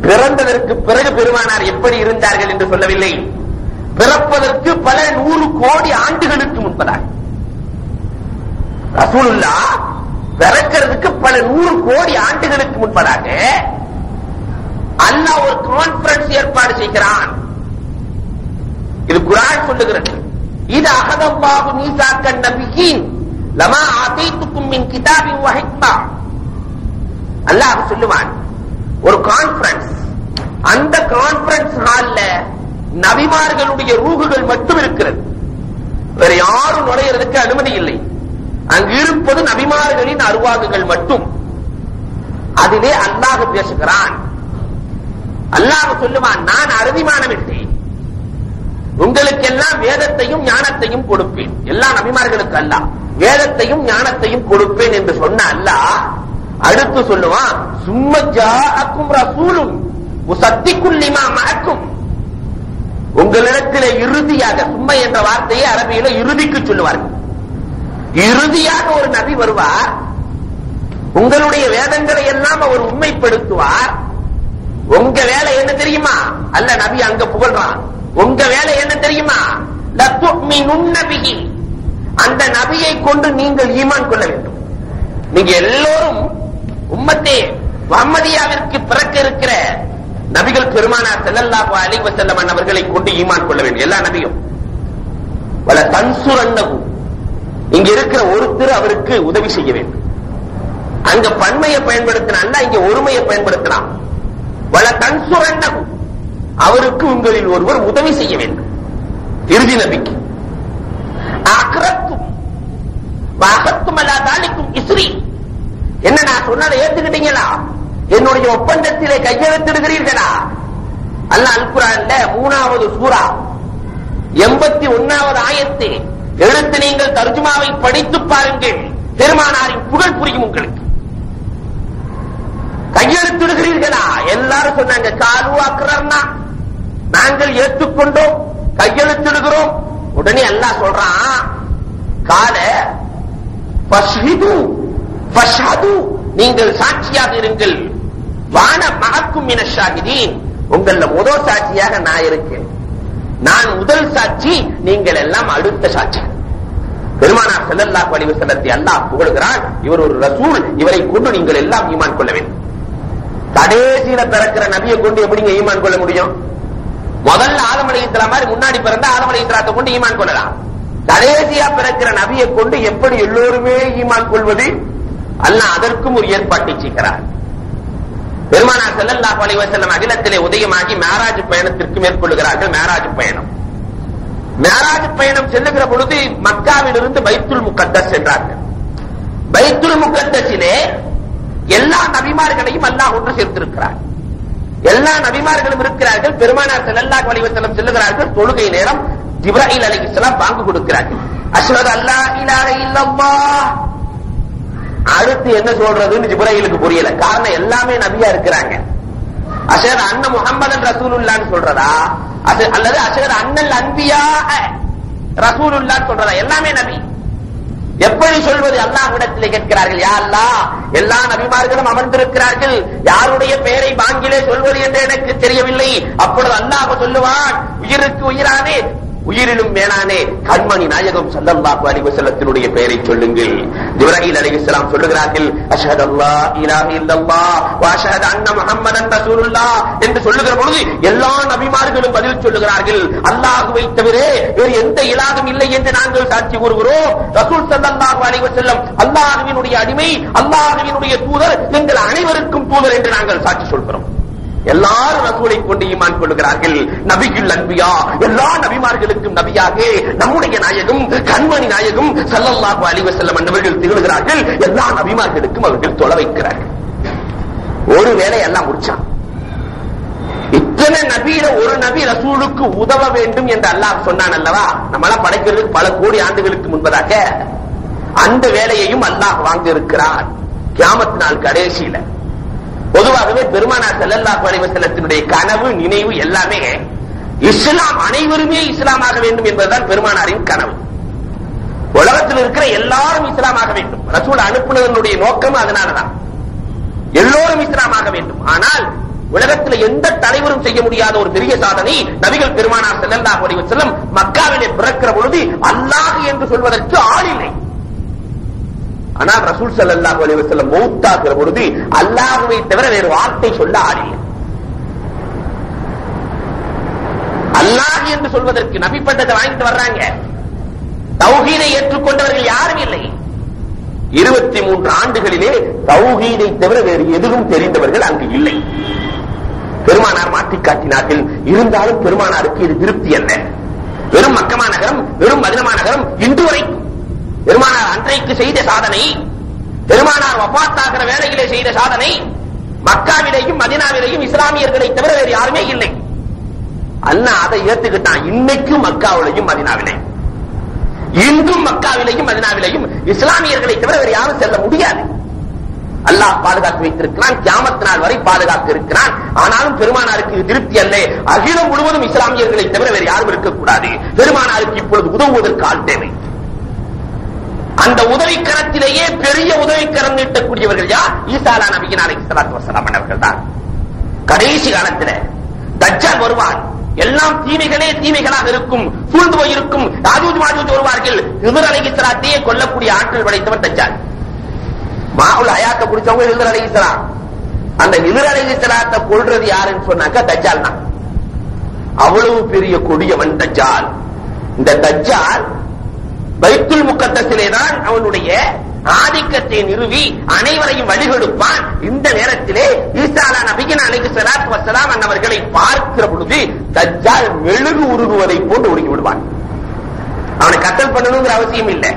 பிறந்ததற்கு பிறகு பெருமானார் எப்படி இருந்தார்கள் என்று சொல்லவில்லை. பிறப்பதற்கு பல 100 கோடி ஆண்டுகளுக்கு முன்பதாக ரசூலுல்லாஹ் பிறக்கிறதுக்கு பல 100 கோடி ஆண்டுகளுக்கு முன்பதாக அல்லாஹ் ஒரு கான்ஃபரன்ஸ் ஏற்பாடு செய்கிறான். இது குர்ஆன் சொல்லுகிறது. இது அஹதல்லாஹு மீசாக்கன் நபியீன் லமா ஆதைத்துக்கும் மின் கிதாபின் வ ஹிக்மா. அல்லாஹ் சொல்லுவான், ஒரு கான்ஃபரன்ஸ். அந்த கான்ஃபரன்ஸ் ஹால்ல நபிமார்களுடைய ரூஹுகள் மட்டும் இருக்கிறது. வேற யாரும் நுழையிறதுக்கு அனுமதி இல்லை. அங்கு இருப்பது நபிமார்களின் அருவாகுகள் மட்டும். அதிலே அல்லாஹ் பேசுகிறான். அல்லாஹ் சொல்லுவான், நான் அறுதிமானமில்லை, உங்களுக்கெல்லாம் வேதத்தையும் ஞானத்தையும் கொடுப்பேன். எல்லா நபிமார்களுக்கு அல்லாஹ் வேதத்தையும் ஞானத்தையும் கொடுப்பேன் என்று சொன்ன அல்லாஹ் அடுத்து சொல்லுவான், சும்ம ஜாஅக்கும் ரசூலும் முஸத்திக்குல் லிமா மஅக்கும். உங்களிடத்தில் இறுதியாக, சும்மா என்ற வார்த்தையை அரபியில இறுதிக்கு சொல்லுவார்கள். இறுதியாக ஒரு நபி வருவார். உங்களுடைய வேதங்களை எல்லாம் அவர் உண்மைப்படுத்துவார். உங்க வேலை என்ன தெரியுமா? அல்ல, நபி அங்க புகழ்றான். உங்க வேலை என்ன தெரியுமா? லதுமினுன்ன பிஹி, அந்த நபியை கொண்டு நீங்கள் ஈமான் கொள்ள வேண்டும். நீங்க எல்லோரும் உம்மத்தே முஹம்மதியாவிற்கு பிறக்க இருக்கிற நபிகள் பெருமானார் ஸல்லல்லாஹு அலைஹி வஸல்லம் அவர்களை கொண்டு ஈமான் கொள்ள வேண்டும். எல்லா நபியும் வல தன்சுரன்னஹு, இங்க இருக்கிற ஒருத்தர் அவருக்கு உதவி செய்ய வேண்டும். அங்க பன்மையை பயன்படுத்தினா, இங்க ஒருமையை பயன்படுத்தலாம். வல தன்சுரன்னஹு, அவருக்கு உங்களில் ஒருவர் உதவி செய்ய வேண்டும். இறுதி நபிக்கு அக்ரத்தும் வஅகத்தும் அலா தாலிக்கும் இஸ்ரி, என்ன நான் சொன்னதை ஏத்துக்கிட்டீங்களா? என்னுடைய ஒப்பந்தத்திலே கையெழுத்திடுகிறீர்களா? அல்லாஹ் அல் குர்ஆன்ல 3வது சூரா 81வது ஆயத்து எடுத்து நீங்கள் தர்ஜுமாவை படித்து பாருங்கள். பெருமானாரின் புகழ் புரியும் உங்களுக்கு. கையெழுத்திடுகிறீர்களா? எல்லாரும் சொன்னாங்க, காலு அக்ரர்னா, நாங்கள் ஏற்றுக்கொண்டோம், கையெழுத்திடுகிறோம். உடனே அல்லாஹ் சொல்றான், கால ஃபஷ்ஹிது ஃபஷ்ஹது, நீங்கள் சாட்சியாக இருங்கள். வான மஅக்கும் மினஷ் ஷாஹிதீன், உங்கள முதல் சாட்சியாக நான் இருக்கேன். நான் முதல் சாட்சி, நீங்கள் எல்லாம் அடுத்த சாட்சி. பெருமானார் ஸல்லல்லாஹு அலைஹி வஸல்லத்தை அல்லாஹ் புகழ்கிறான். இவர் ஒரு ரசூல், இவரை கொண்டு நீங்கள் எல்லாம் ஈமான் கொள்ள வேண்டும். கடைசியில பிறக்கிற நபியை கொண்டு எப்படிங்க ஈமான் கொள்ள முடியும்? முதல்ல ஆதம் அலைஹிஸ்ஸலாம் மாதிரி முன்னாடி பிறந்த ஆதம் அலைஹிஸ்ஸலாத்தை கொண்டு ஈமான் கொள்ளலாம். கடைசியா பிறக்கிற நபியை கொண்டு எப்படி எல்லோருமே ஈமான் கொள்வது? அல்லாஹ் அதற்கும் ஒரு ஏற்பாட்டை செய்கிறார். பெருமானார் ஸல்லல்லாஹு அலைஹி வஸல்லம் அகிலத்திலே உதயமாகி மேராஜ் பயணத்திற்கு மேற்கொள்கிறார்கள். மேராஜ் பயணம் செல்லுகிற பொழுது மக்காவிலிருந்து பைத்துல் முகத்தஸ் சென்றார்கள். பைத்துல் முகத்தஸிலே எல்லா நபிமார்களையும் அல்லாஹ் ஒன்று சேர்த்திருக்கிறார். எல்லா நபிமார்களும் இருக்கிறார்கள். பெருமானார் ஸல்லல்லாஹு அலைஹி வஸல்லம் செல்லுகிறார்கள். தொழுகை நேரம் ஜிப்ராயில் அலைஹிஸ்ஸலாம் பாங்கு கொடுக்கிறார்கள். அஷ்ஹது அல்லா இலாஹ இல்லல்லாஹ். அடுத்து என்ன சொல்றதுன்னு ஜிப்ராயிலுக்கு புரியல. காரணம் எல்லாமே நபியா இருக்கிறாங்க. அஷ்ஹது அன்ன முஹம்மதன் ரசூலுல்லாஹ்னு சொல்றதா அல்லது அஷ்ஹது அன்னல் அன்பியா ரசூலுல்லாஹ் சொல்றதா? எல்லாமே நபி. எப்படி சொல்வது? அல்லாஹ்விடத்திலே கேட்கிறார்கள். யா அல்லாஹ், எல்லா நபிமார்களும் அமர்ந்திருக்கிறார்கள், யாருடைய பெயரை பாங்கிலே சொல்வது என்று எனக்கு தெரியவில்லை. அப்பொழுது அல்லாஹ் சொல்லுவான், உயிருக்கு உயிரானே, உயிரிலும் மேலானே கண்மணி நாயகம் ஸல்லல்லாஹு அலைஹி வஸல்லத்தினுடைய பெயரை சொல்லுங்கள். ஜிப்ராயில் அலைஹிஸ்ஸலாம் சொல்லுகிறார்கள், அஷ்ஹது அல்லா இலாஹ இல்லல்லாஹ் வ அஷ்ஹது அன்ன முஹம்மதன் ரசூலுல்லாஹ் என்று சொல்லுகிற பொழுது எல்லா நபிமார்களும் பதில் சொல்லுகிறார்கள், அல்லாஹ்வை தவிர வேறு எந்த இலாஹும் இல்லை என்று நாங்கள் சாட்சி கூறுகிறோம். ரசூல் ஸல்லல்லாஹு அலைஹி வஸல்லம் அல்லாஹ்வினுடைய அடிமை, அல்லாஹ்வினுடைய தூதர், எங்கள் அனைவருக்கும் தூதர் என்று நாங்கள் சாட்சி சொல்கிறோம். எல்லாரும் ரசூலை கொண்டு ஈமான் கொள்கிறார்கள். நபியுல் அன்பியா, எல்லா நபிமார்களுக்கும் நபியாக நம்முடைய நாயகம் கண்மணி நாயகம் ஸல்லல்லாஹு அலைஹி வஸல்லம் அன்னவர்கள் திகழ்கிறார்கள். எல்லா நபிமார்களுக்கும் அவர்கள் தொலை வைக்கிறார்கள். ஒரு வேளை எல்லாம் முடிச்சான். இத்தனை நபியில ஒரு நபி ரசூலுக்கு உதவ வேண்டும் என்று அல்லாஹ் சொன்னான் அல்லவா? நம்மளாம் படைக்கிறதுக்கு பல கோடி ஆண்டுகளுக்கு முன்பதாக அந்த வேலையையும் அல்லாஹ் வாங்க இருக்கிறார். கியாமத் நாள் கடைசியில பொதுவாகவே பெருமானார் ஸல்லல்லாஹு அலைஹி வஸல்லத்தினுடைய கனவு, நினைவு எல்லாமே இஸ்லாம், அனைவருமே இஸ்லாமாக வேண்டும் என்பதுதான் பெருமானாரின் கனவு. உலகத்தில் இருக்கிற எல்லாரும் இஸ்லாமாக வேண்டும். ரசூல் அனுப்புனதனுடைய நோக்கம் அதனாலதான் எல்லோரும் இஸ்லாமாக வேண்டும். ஆனால் உலகத்தில் எந்த தலைவரும் செய்ய முடியாத ஒரு பெரிய சாதனை நபிகள் பெருமானார் ஸல்லல்லாஹு அலைஹி வஸல்லம் மக்காவிலே பிறக்கிற பொழுது அல்லாஹ் என்று சொல்வதற்கு ஆள் இல்லை. ஆனால் ரசூல் ஸல்லல்லாஹு அலைஹி வஸல்லம் மௌத்தாகிற பொழுது அல்லாஹ்வை தவிர வேறு வார்த்தை சொல்ல ஆடில்லை. அல்லாஹ் என்று சொல்வதற்கு நபி பட்டத்தை வாங்கிட்டு வர்றாங்க. தௌஹீதை ஏற்றுக்கொண்டவர்கள் யாரும் இல்லை. 23 ஆண்டுகளிலே தௌஹீதை தவிர வேறு எதுவும் தெரிந்தவர்கள் அங்கு இல்லை. பெருமானார் மாற்றி காட்டினார்கள். இருந்தாலும் பெருமானாருக்கு இது திருப்தி அல்ல. வெறும் மக்கமா நகரம், வெறும் மதீனா நகரம் இன்று வரைக்கும் பெருமானார் அன்றைக்கு செய்த சாதனை, பெருமானார் வஃபாத்தாகிற வேளையிலே செய்த சாதனை, மக்காவிலேயும் மதீனாவிலேயும் இஸ்லாமியர்களை தவிர வேறு யாருமே இல்லை. அல்லாஹ் அதை ஏத்துக்கிட்டான். இன்னைக்கும் மக்காவிலேயும் மதீனாவிலேயும், இன்றும் மக்காவிலேயும் மதீனாவிலேயும் இஸ்லாமியர்களை தவிர வேறு யாரும் செல்ல முடியாது. அல்லாஹ் பாதுகாத்து வைத்திருக்கிறான். கியாமத் நாள் வரை பாதுகாத்து இருக்கிறான். ஆனாலும் பெருமானாருக்கு திருப்தி அல்ல. அகிலம் முழுவதும் இஸ்லாமியர்களை தவிர வேறு யாரும் இருக்கக்கூடாது. பெருமானாருக்கு இப்பொழுது உதவுவதற்கு ஆள் தேவை. அந்த உதவிக்கரத்திலேயே பெரிய உதவிக்கரம் நீட்டக்கூடியவர்கள் யார்? ஈசா நபியின் அலைஹிஸ்ஸலாத்து வஸ்ஸலாம் அவர்கள் தான். கடைசி காலத்தில் தஜ்ஜால் வருவார். எல்லாம் தீமைகளே தீமைகளாக இருக்கும், சூழ்ந்து போயிருக்கும். யாஜூஜ் மாஜூஜ் வருவார்கள். ஹிதர் அலைஹிஸ்ஸலாத்தையே கொல்லக்கூடிய ஆற்றல் படைத்தவர் தஜ்ஜால். மாவுல் ஹயாத்தை குடிச்சவங்க ஹிதர் அலைஹிஸ்ஸலாம். அந்த ஹிதர் அலைஹிஸ்ஸலாத்தை கொல்றது யாருன்னு சொன்னாக்க தஜ்ஜால் தான். அவ்வளவு பெரிய கொடியவன் தஜ்ஜால். இந்த தஜ்ஜால் பைத்துல் முகத்தஸிலே தான் அவனுடைய ஆதிக்கத்தை நிறுவி அனைவரையும் வழிகெடுப்பான். இந்த நேரத்திலே ஈசா நபியின் அலைஹிஸ்ஸலாத்து வஸ்ஸலாம் அவர்களை பார்க்கிற பொழுது தஜ்ஜால் மெழுகு உருகுவதை போன்று உருகி விடுவான். அவனை கத்தல் பண்ணணுங்கிற அவசியம் இல்லை.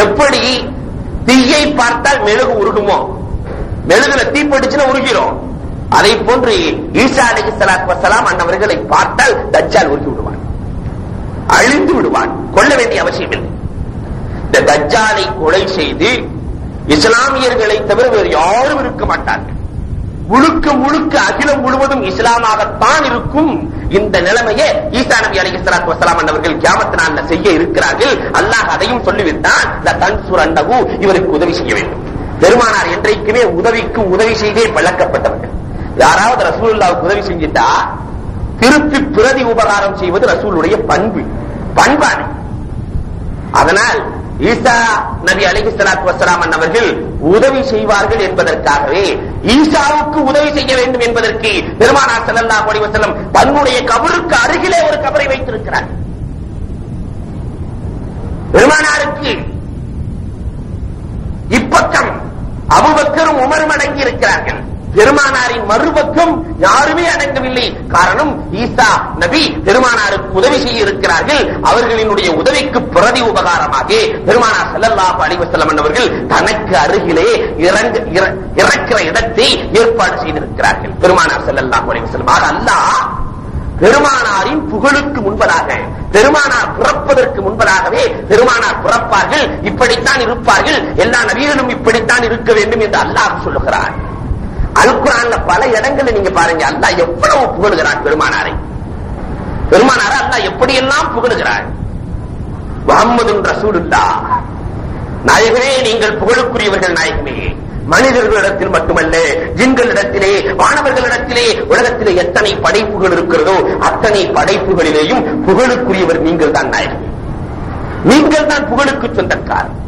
எப்படி தீயை பார்த்தால் மெழுகு உருகுமோ, மெழுகுல தீப்படிச்சுன்னா உருகிறோம், அதை போன்று ஈசா அலைஹிஸ்ஸலாத்து வஸ்ஸலாம் அவர்களை பார்த்தால் தஜ்ஜால் உருகி விடுவான், அழிந்து விடுவான். கொள்ள வேண்டிய அவசியம் இல்லை. இந்த தஜ்ஜாலை கொலை செய்து இஸ்லாமியர்களை தவிர வேறு யாரும் இருக்க மாட்டார்கள். முழுக்க முழுக்க அகிலம் முழுவதும் இஸ்லாமாகத்தான் இருக்கும். இந்த நிலைமையை ஈசா நபி அலைஹிஸ்ஸலாத்து வஸ்ஸலாம் அவர்கள் கியாமத் நாள்ல செய்ய இருக்கிறார்கள். அல்லாஹ் அதையும் சொல்லிவிட்டான். லதன்சுரன்னஹு, இவருக்கு உதவி செய்ய வேண்டும். பெருமானார் என்றைக்குமே உதவிக்கு உதவி செய்தே பழக்கப்பட்டவர்கள். யாராவது ரசூலுல்லாஹ்வுக்கு உதவி செஞ்சிட்டா திருப்பி பிரதி உபகாரம் செய்வது ரசூலுடைய பண்பாடு. அதனால் ஈசா நபி அலைஹிஸ்ஸலாத்து வஸ்ஸலாம் அவர்கள் உதவி செய்வார்கள் என்பதற்காகவே ஈசாவுக்கு உதவி செய்ய வேண்டும் என்பதற்கு பெருமானார் ஸல்லல்லாஹு அலைஹி வஸல்லம் தன்னுடைய கபருக்கு அருகிலே ஒரு கபரை வைத்திருக்கிறார். பெருமானாருக்கு இப்பக்கம் அபூபக்கரும் உமரும் அடங்கி இருக்கிறார்கள். பெருமானாரின் மறுபக்கம் யாருமே அடங்கவில்லை. காரணம், ஈசா நபி பெருமானாருக்கு உதவி செய்ய இருக்கிறார்கள். அவர்களினுடைய உதவிக்கு பிரதி உபகாரமாக பெருமானார் ஸல்லல்லாஹு அலைஹி வஸல்லம் அவர்கள் தனக்கு அருகிலே இறக்கிற இடத்தை ஏற்பாடு செய்திருக்கிறார்கள். பெருமானார் ஸல்லல்லாஹு அலைஹி வஸல்லம் அல்லாஹ் பெருமானாரின் புகழுக்கு முன்பதாக, பெருமானார் பிறப்பதற்கு முன்பதாகவே பெருமானார் பிறப்பார்கள், இப்படித்தான் இருப்பார்கள், எல்லா நபிகளும் இப்படித்தான் இருக்க வேண்டும் என்று அல்லாஹ் சொல்லுகிறார். அல் குர்ஆன்ல பல இடங்களில் நீங்க பாருங்க, அல்லாஹ் எவ்வளவு புகழுகிறார் பெருமானாரை. பெருமானாரை அல்லாஹ் எப்படியெல்லாம் புகழுகிறார். முஹம்மது ரசூலுல்லாஹ், நாயகமே நீங்கள் புகழுக்குரியவர்கள் நாயகமே. மனிதர்களிடத்தில் மட்டுமல்ல, ஜின்களிடத்திலே, வானவர்களிடத்திலே, உலகத்திலே எத்தனை படைப்புகள் இருக்கிறதோ அத்தனை படைப்புகளிலேயும் புகழுக்குரியவர் நீங்கள் தான் நாயகமே. நீங்கள் தான் புகழுக்கு சொந்தக்காரர்.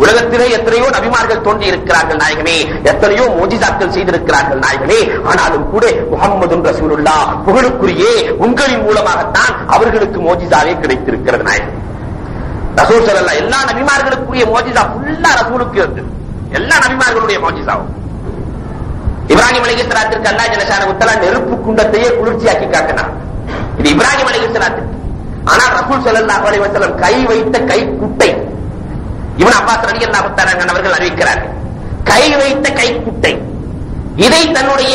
உலகத்திலே எத்தனையோ நபிமார்கள் தோன்றி இருக்கிறார்கள் நாயகமே, எத்தனையோ மோஜிசாக்கள் செய்திருக்கிறார்கள் நாயகமே. ஆனாலும் கூட முஹம்மது ரசூலுல்லாஹ் புகழுக்குரிய உங்களின் மூலமாகத்தான் அவர்களுக்கு மோஜிசாவே கிடைத்திருக்கிறது நாயகமே. ரசூல் ஸல்லல்லாஹு எல்லா நபிமார்களுக்குரிய மோஜிசா ஃபுல்லா ரசூலுக்கு இருந்தது. எல்லா நபிமார்களுடைய மோஜிசாவும். இப்ராஹிம் அலைஹிஸ்ஸலாத்திற்கு அல்லாஹ் ஜல்லஷானஹு தஆலா நெருப்பு குண்டத்தையே குளிர்ச்சியாக்கி காட்டினார். இது இப்ராஹிம் அலைஹிஸ்ஸலாத்திற்கு. ஆனால் ரசூல் ஸல்லல்லாஹு அலைஹி வஸல்லம் கை வைத்த கை குட்டை, இப்னு அப்பாஸ் ரலியல்லாஹு தஆலா அவர்கள் அறிவிக்கிறார்கள், கை வைத்த கை குட்டை, இதை தன்னுடைய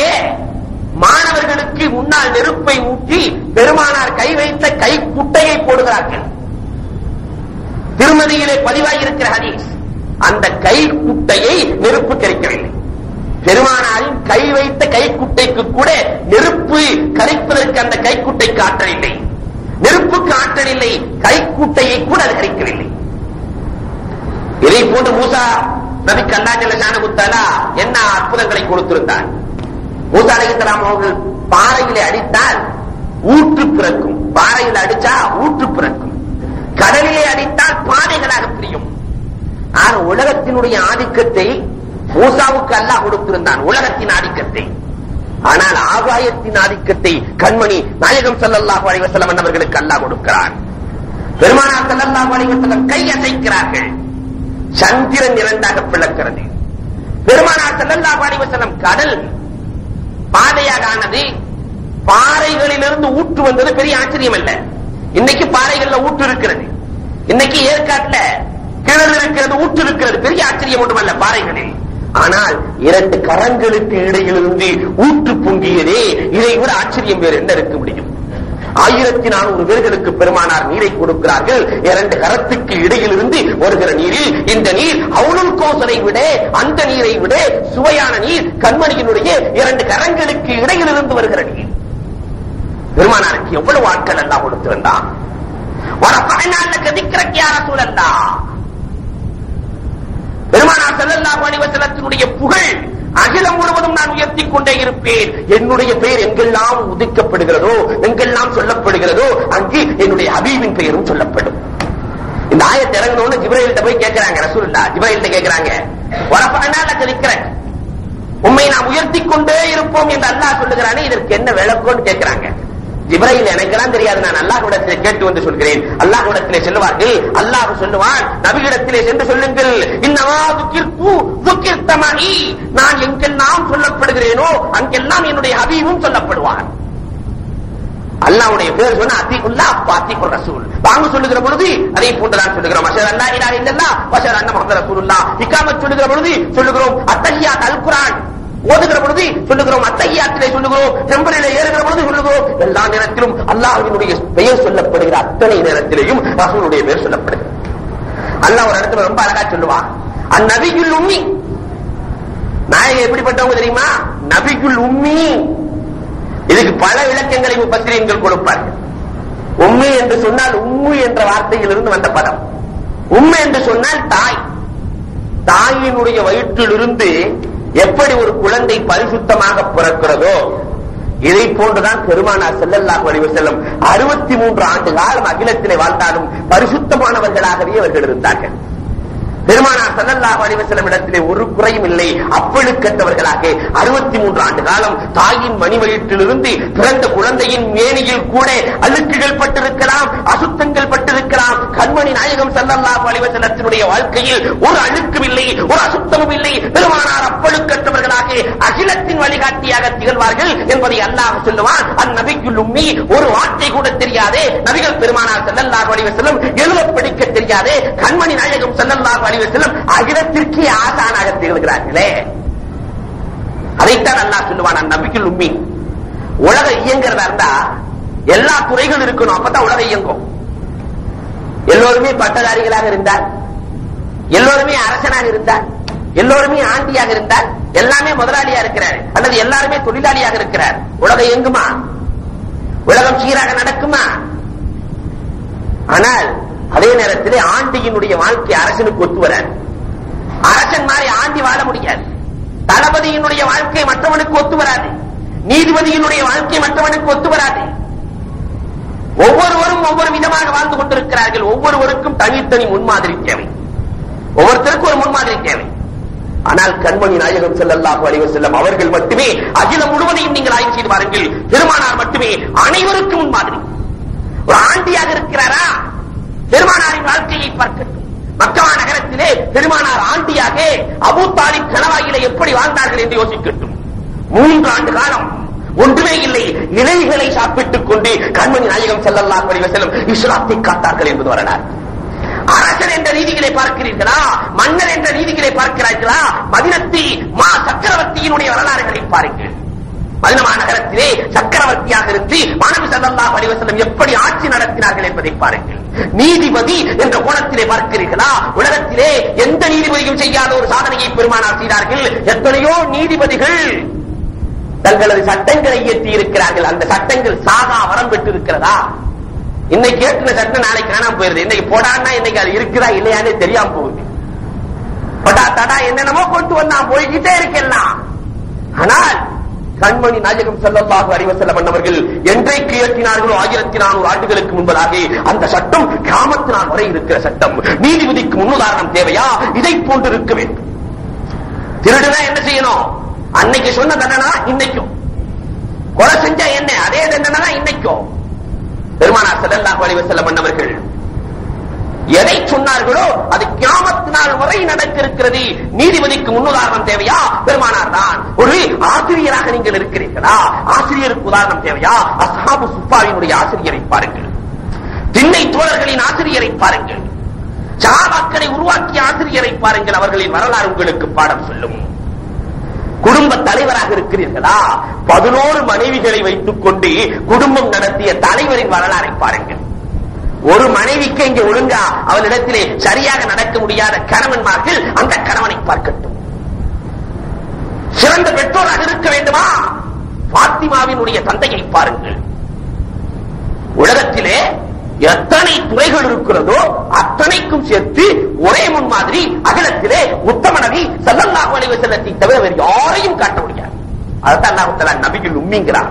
மாணவர்களுக்கு முன்னால் நெருப்பை ஊற்றி பெருமானார் கை வைத்த கை குட்டையை போடுகிறார்கள். திருமதியிலே பதிவாகியிருக்கிற ஹதீஸ். அந்த கை குட்டையை நெருப்பு கரிக்கவில்லை. பெருமானாரின் கை வைத்த கைக்குட்டைக்கு கூட நெருப்பு கரிப்பதற்கு அந்த கைக்குட்டைக்கு ஆற்றல் இல்லை, நெருப்புக்கு ஆற்றல் இல்லை, கைக்குட்டையை கூட அது கரிக்கவில்லை. இதை போன்று மூசா நபிக்கு அல்லாஹ் ஜல்லஷானஹு தஆலா என்ன அற்புதங்களை கொடுத்திருந்தார். மூசா அலைஹிஸ்ஸலாம் அவர்கள் பாறையிலே அடித்தால் ஊற்று பிறக்கும், பாறையில் அடிச்சா ஊற்று பிறக்கும், கடலிலே அடித்தால் பாதைகளாக பிரியும். ஆனா உலகத்தினுடைய ஆதிக்கத்தை மூசாவுக்கு அல்லாஹ் கொடுத்திருந்தான், உலகத்தின் ஆதிக்கத்தை. ஆனால் ஆகாயத்தின் ஆதிக்கத்தை கண்மணி நாயகம் ஸல்லல்லாஹு அலைஹி வஸல்லம் அவர்களுக்கு அல்லாஹ் கொடுக்கிறான். பெருமானார் ஸல்லல்லாஹு அலைஹி வஸல்லம் கை அசைக்கிறார்கள், சந்திரன் இரண்டாக பிளக்கிறது. பெருமானார் ஸல்லல்லாஹு அலைஹி வஸல்லம் கடல் பாதையாக ஆனது, பாறைகளிலிருந்து ஊற்று வந்தது பெரிய ஆச்சரியம் அல்ல. இன்னைக்கு பாறைகள்ல ஊற்று இருக்கிறது, இன்னைக்கு ஏற்காட்டுல கிணறு இருக்கிறது, ஊற்று இருக்கிறது, பெரிய ஆச்சரியம் ஒன்றுமல்ல பாறைகளில். ஆனால் இரண்டு கரங்களுக்கு இடையிலிருந்து ஊற்று பொங்கியதே, இதை விட ஆச்சரியம் வேறு என்ன இருக்க முடியும்? 1400 பேர்களுக்கு பெருமானார் நீரை கொடுக்கிறார்கள். இரண்டு கரத்துக்கு இடையிலிருந்து வருகிற நீரில் இந்த நீர் அவுலுல் கௌசரை விட, அந்த நீரை விட சுவையான நீர், கண்மணியினுடைய இரண்டு கரங்களுக்கு இடையிலிருந்து வருகிற நீர். பெருமானாருக்கு எவ்வளவு ஆட்கள் எல்லாம் கொடுத்திருந்தான். பெருமானார் ஸல்லல்லாஹு அலைஹி வஸல்லத்தினுடைய புகழ் அகிலம் முழுவதும் நான் உயர்த்திக் கொண்டே இருப்பேன். என்னுடைய பெயர் எங்கெல்லாம் உதிக்கப்படுகிறதோ, எங்கெல்லாம் சொல்லப்படுகிறதோ, அங்கு என்னுடைய ஹபீபின் பெயரும் சொல்லப்படும். இந்த ஆயத்தை இறங்கணும்னு ஜிப்ரீல்கிட்ட போய் கேட்கிறாங்க ரசூலுல்லாஹ். ஜிப்ரீல்கிட்ட கேட்கிறாங்க, உம்மை நாம் உயர்த்திக் கொண்டே இருப்போம் என்று அல்லாஹ் சொல்லுகிறானே, இதற்கு என்ன விளக்கம்னு கேட்கிறாங்க. ஜிப்ரீல் எனக்கெல்லாம் தெரியாது, நான் அல்லாஹ்விடத்திலே கேட்டு வந்து சொல்கிறேன். அல்லாஹ்விடத்திலே செல்வார்கள், அல்லாஹ் சொல்லுவான், நபியிடத்திலே சென்று சொல்லுங்கள், இன்னமா துக்கிர்தமனி, நான் எங்கெல்லாம் சொல்லப்படுகிறேனோ அங்கெல்லாம் என்னுடைய ஹபீபும் சொல்லப்படுவான். அல்லாஹ்வுடைய பேர் சொன்னா அத்தீகுல்லாஹ் அத்தீகுர் ரசூல். வாங்க சொல்லுகிற பொழுது அதை போன்றுதான் சொல்லுகிறோம், அஷ்ஹது அல்லா இலாஹா இல்லல்லாஹ் வ அஷ்ஹது அன்ன முஹம்மது ரசூலுல்லாஹ். இகாமத் சொல்லுகிற பொழுது சொல்லுகிறோம் அத்தஹியாத், அல் குர்ஆன் ஓதுகிற பொழுது சொல்லுகிறோம் அத்தஹியாத்திலே சொல்லுகிறோம், டெம்பிளிலே ஏறுகிற பொழுது சொல்லுகிறோம். எல்லா நேரத்திலும் அல்லாஹ்வினுடைய பெயர் சொல்லப்படுகிற அத்தனை நேரத்திலேயும் ரசூலுடைய பெயர் சொல்லப்படுகிறது. அல்லாஹ் ஒரு இடத்துல ரொம்ப அழகா சொல்லுவான், அந்நபியுல் உம்மி. நாயகம் எப்படிப்பட்டவங்க தெரியுமா? நபியுல் உம்மி. இதுக்கு பல விளக்கங்களை முஃபஸ்ஸிரீன்கள் கொடுப்பார்கள். உம்மி என்று சொன்னால் உம்மு என்ற வார்த்தையிலிருந்து வந்த பதம். உம்மு என்று சொன்னால் தாய். தாயினுடைய வயிற்றிலிருந்து எப்படி ஒரு குழந்தை பரிசுத்தமாக பிறக்கிறதோ, இதை போன்றுதான் பெருமானார் ஸல்லல்லாஹு அலைஹி வஸல்லம் 63 ஆண்டு காலம் அகிலத்திலே வாழ்ந்தாலும் பரிசுத்தமானவர்களாகவே அவர்கள் இருந்தார்கள். பெருமானார் ஸல்லல்லாஹு அலைஹி வஸல்லம் இடத்திலே ஒரு குறையும் இல்லை. அப்பழுக்கற்றவர்களாக 63 ஆண்டு காலம் தாயின் மணிவயிற்றிலிருந்து பிறந்த குழந்தையின் மேனியில் கூட அழுக்குகள் பட்டிருக்கலாம், அசுத்தங்கள் பட்டிருக்கலாம். கண்மணி நாயகம் ஸல்லல்லாஹு அலைஹி வஸல்லத்தினுடைய வாழ்க்கையில் ஒரு அழுக்கும் இல்லை, ஒரு அசுத்தமும் இல்லை. பெருமானார் அப்பழுக்கற்றவர்களாக அகிலத்தின் வழிகாட்டியாக திகழ்வார்கள் என்பதை அல்லாஹ் சொல்லுவான். அந்நபிக்குல் உம்மி, ஒரு வார்த்தை கூட தெரியாதே நபிகள் பெருமானார் ஸல்லல்லாஹு அலைஹி வஸல்லம் எழுத படிக்க தெரியாதே கண்மணி நாயகம் ஸல்லல்லாஹு அலைஹி வஸல்லம் அகிலத்திற்கே ஆசானாக திகழ்கிறார்களே. அதைத்தான் அல்லாஹ் சொல்லுவான். அந்நபிக்குல் உம்மி, உலக இயங்குறதா இருந்தா எல்லா துறைகள் இருக்கணும், அப்பதான் உலக இயங்கும். எல்லோருமே பட்டதாரிகளாக இருந்தால், எல்லோருமே அரசனாக இருந்தால், எல்லோருமே ஆண்டியாக இருந்தால், எல்லாமே முதலாளியா இருக்கிறார் அல்லது எல்லாருமே தொழிலாளியாக இருக்கிறார், உலகம் இயங்குமா? உலகம் சீராக நடக்குமா? ஆனால் அதே நேரத்தில் ஆண்டியினுடைய வாழ்க்கை அரசனுக்கு ஒத்து வராது. அரசன் மாதிரி ஆண்டி வாழ முடியாது. தளபதியினுடைய வாழ்க்கை மற்றவனுக்கு ஒத்து வராது. நீதிபதியினுடைய வாழ்க்கை மற்றவனுக்கு ஒத்து வராது. ஒவ்வொருவரும் ஒவ்வொரு விதமாக வாழ்ந்து கொண்டிருக்கிறார்கள். ஒவ்வொருவருக்கும் தனித்தனி முன்மாதிரி தேவை, ஒவ்வொருத்தருக்கும் ஒரு முன்மாதிரி தேவை. ஆனால் கண்மணி நாயகம் ஸல்லல்லாஹு அலைஹி வஸல்லம் அவர்கள் மட்டுமே அகிலம் முழுவதையும் நீங்கள் ஆய்வு செய்து பாருங்கள். பெருமானார் மட்டுமே அனைவருக்கும் முன்மாதிரி. ஒரு ஆண்டியாக இருக்கிறாரா? பெருமானாரின் வாழ்க்கையை பார்க்கட்டும். மக்கா நகரத்திலே பெருமானார் ஆண்டியாக அபூ தாலிப் கணவாயிலே எப்படி வாழ்ந்தார்கள் என்று யோசிக்கட்டும். 3 ஆண்டு காலம் ஒன்றுமே இல்லை, இலைகளை சாப்பிட்டுக் கொண்டு கண்மணி நாயகம் ஸல்லல்லாஹு அலைஹி வஸல்லம் இஸ்லாத்தை காத்தார்கள் என்பது வரலாறு. அரசர் என்ற ரீதிகளை பார்க்கிறீர்களா? மன்னர் என்ற ரீதிகளை பார்க்கிறார்களா? மதீனத்தி மா சக்கரவர்த்தியினுடைய வரலாறுகளை பாருங்கள். மதீனா நகரத்திலே சக்கரவர்த்தியாக இருந்து நபி ஸல்லல்லாஹு அலைஹி வஸல்லம் எப்படி ஆட்சி நடத்தினார்கள் என்பதை பாருங்கள். நீதிபதி என்ற கோணத்திலே பார்க்கிறீர்களா? உலகத்திலே எந்த நீதிபதியும் செய்யாத ஒரு சாதனையை பெருமானார் செய்தார்கள். எத்தனையோ நீதிபதிகள் தங்களது சட்டங்களை இயற்றி இருக்கிறார்கள். அந்த சட்டங்கள் சாகா வரம் பெற்று இருக்கிறதா? இன்னைக்கு ஏற்றின சட்டம் நாளைக்கு காணாம போயிருது. இன்னைக்கு போடான்னா இன்னைக்கு அது இருக்குதா இல்லையானே தெரியாம போகுது. படா தடா என்னென்னமோ கொண்டு வந்தா போய்கிட்டே இருக்கலாம். ஆனால் கண்மணி நாயகம் ஸல்லல்லாஹு அலைஹி வஸல்லம் அவர்கள் என்றைக்கு ஏற்றினார்களோ 1400 ஆண்டுகளுக்கு முன்பதாக அந்த சட்டம் கியாமத் நாள் வரை இருக்கிற சட்டம். நீதிபதிக்கு முன்னுதாரணம் தேவையா? இதை போன்று இருக்க வேண்டும். திருடுனா என்ன செய்யணும்? அன்னைக்கு சொன்ன தண்டனை இன்னைக்கும். கொலை செஞ்சா என்ன? அதே தண்டனை இன்னைக்கும். பெருமானார் ஸல்லல்லாஹு அலைஹி வஸல்லம் அவர்கள் எதை சொன்னார்களோ அது கியாமத் நாள் வரை நடக்க இருக்கிறது. நீதிபதிக்கு முன்னுதாரணம் தேவையா? பெருமானார் தான். ஒரு ஆசிரியராக நீங்கள் இருக்கிறீர்களா? ஆசிரியருக்கு உதாரணம் தேவையா? அஸ்ஹாபு சுஃபாவினுடைய ஆசிரியரை பாருங்கள், திண்ணை தோழர்களின் ஆசிரியரை பாருங்கள், சஹாபாக்களை உருவாக்கிய ஆசிரியரை பாருங்கள். அவர்களின் வரலாறு உங்களுக்கு பாடம் சொல்லும். குடும்ப தலைவராக இருக்கிறீர்களா? 11 மனைவிகளை வைத்துக் கொண்டு குடும்பம் நடத்திய தலைவரின் வரலாறை பாருங்கள். ஒரு மனைவிக்கு இங்கே ஒழுங்கா அவளிடத்திலே சரியாக நடக்க முடியாத கணவன்மார்கள் அந்த கணவனை பார்க்கட்டும். சிறந்த பெற்றோராக இருக்க வேண்டுமா? பாத்திமாவினுடைய தந்தையை பாருங்கள். உலகத்திலே எத்தனை துறைகள் இருக்கிறதோ அத்தனைக்கும் சேர்த்து ஒரே முன்மாதிரி அகிலத்திலே உத்தம நபி ஸல்லல்லாஹு அலைஹி வஸல்லத்தை தவிர வேறு யாரையும் காட்ட முடியாது. அதுதான் அல்லாஹ் தஆலா நபிகள் உம்மிங்கிறார்.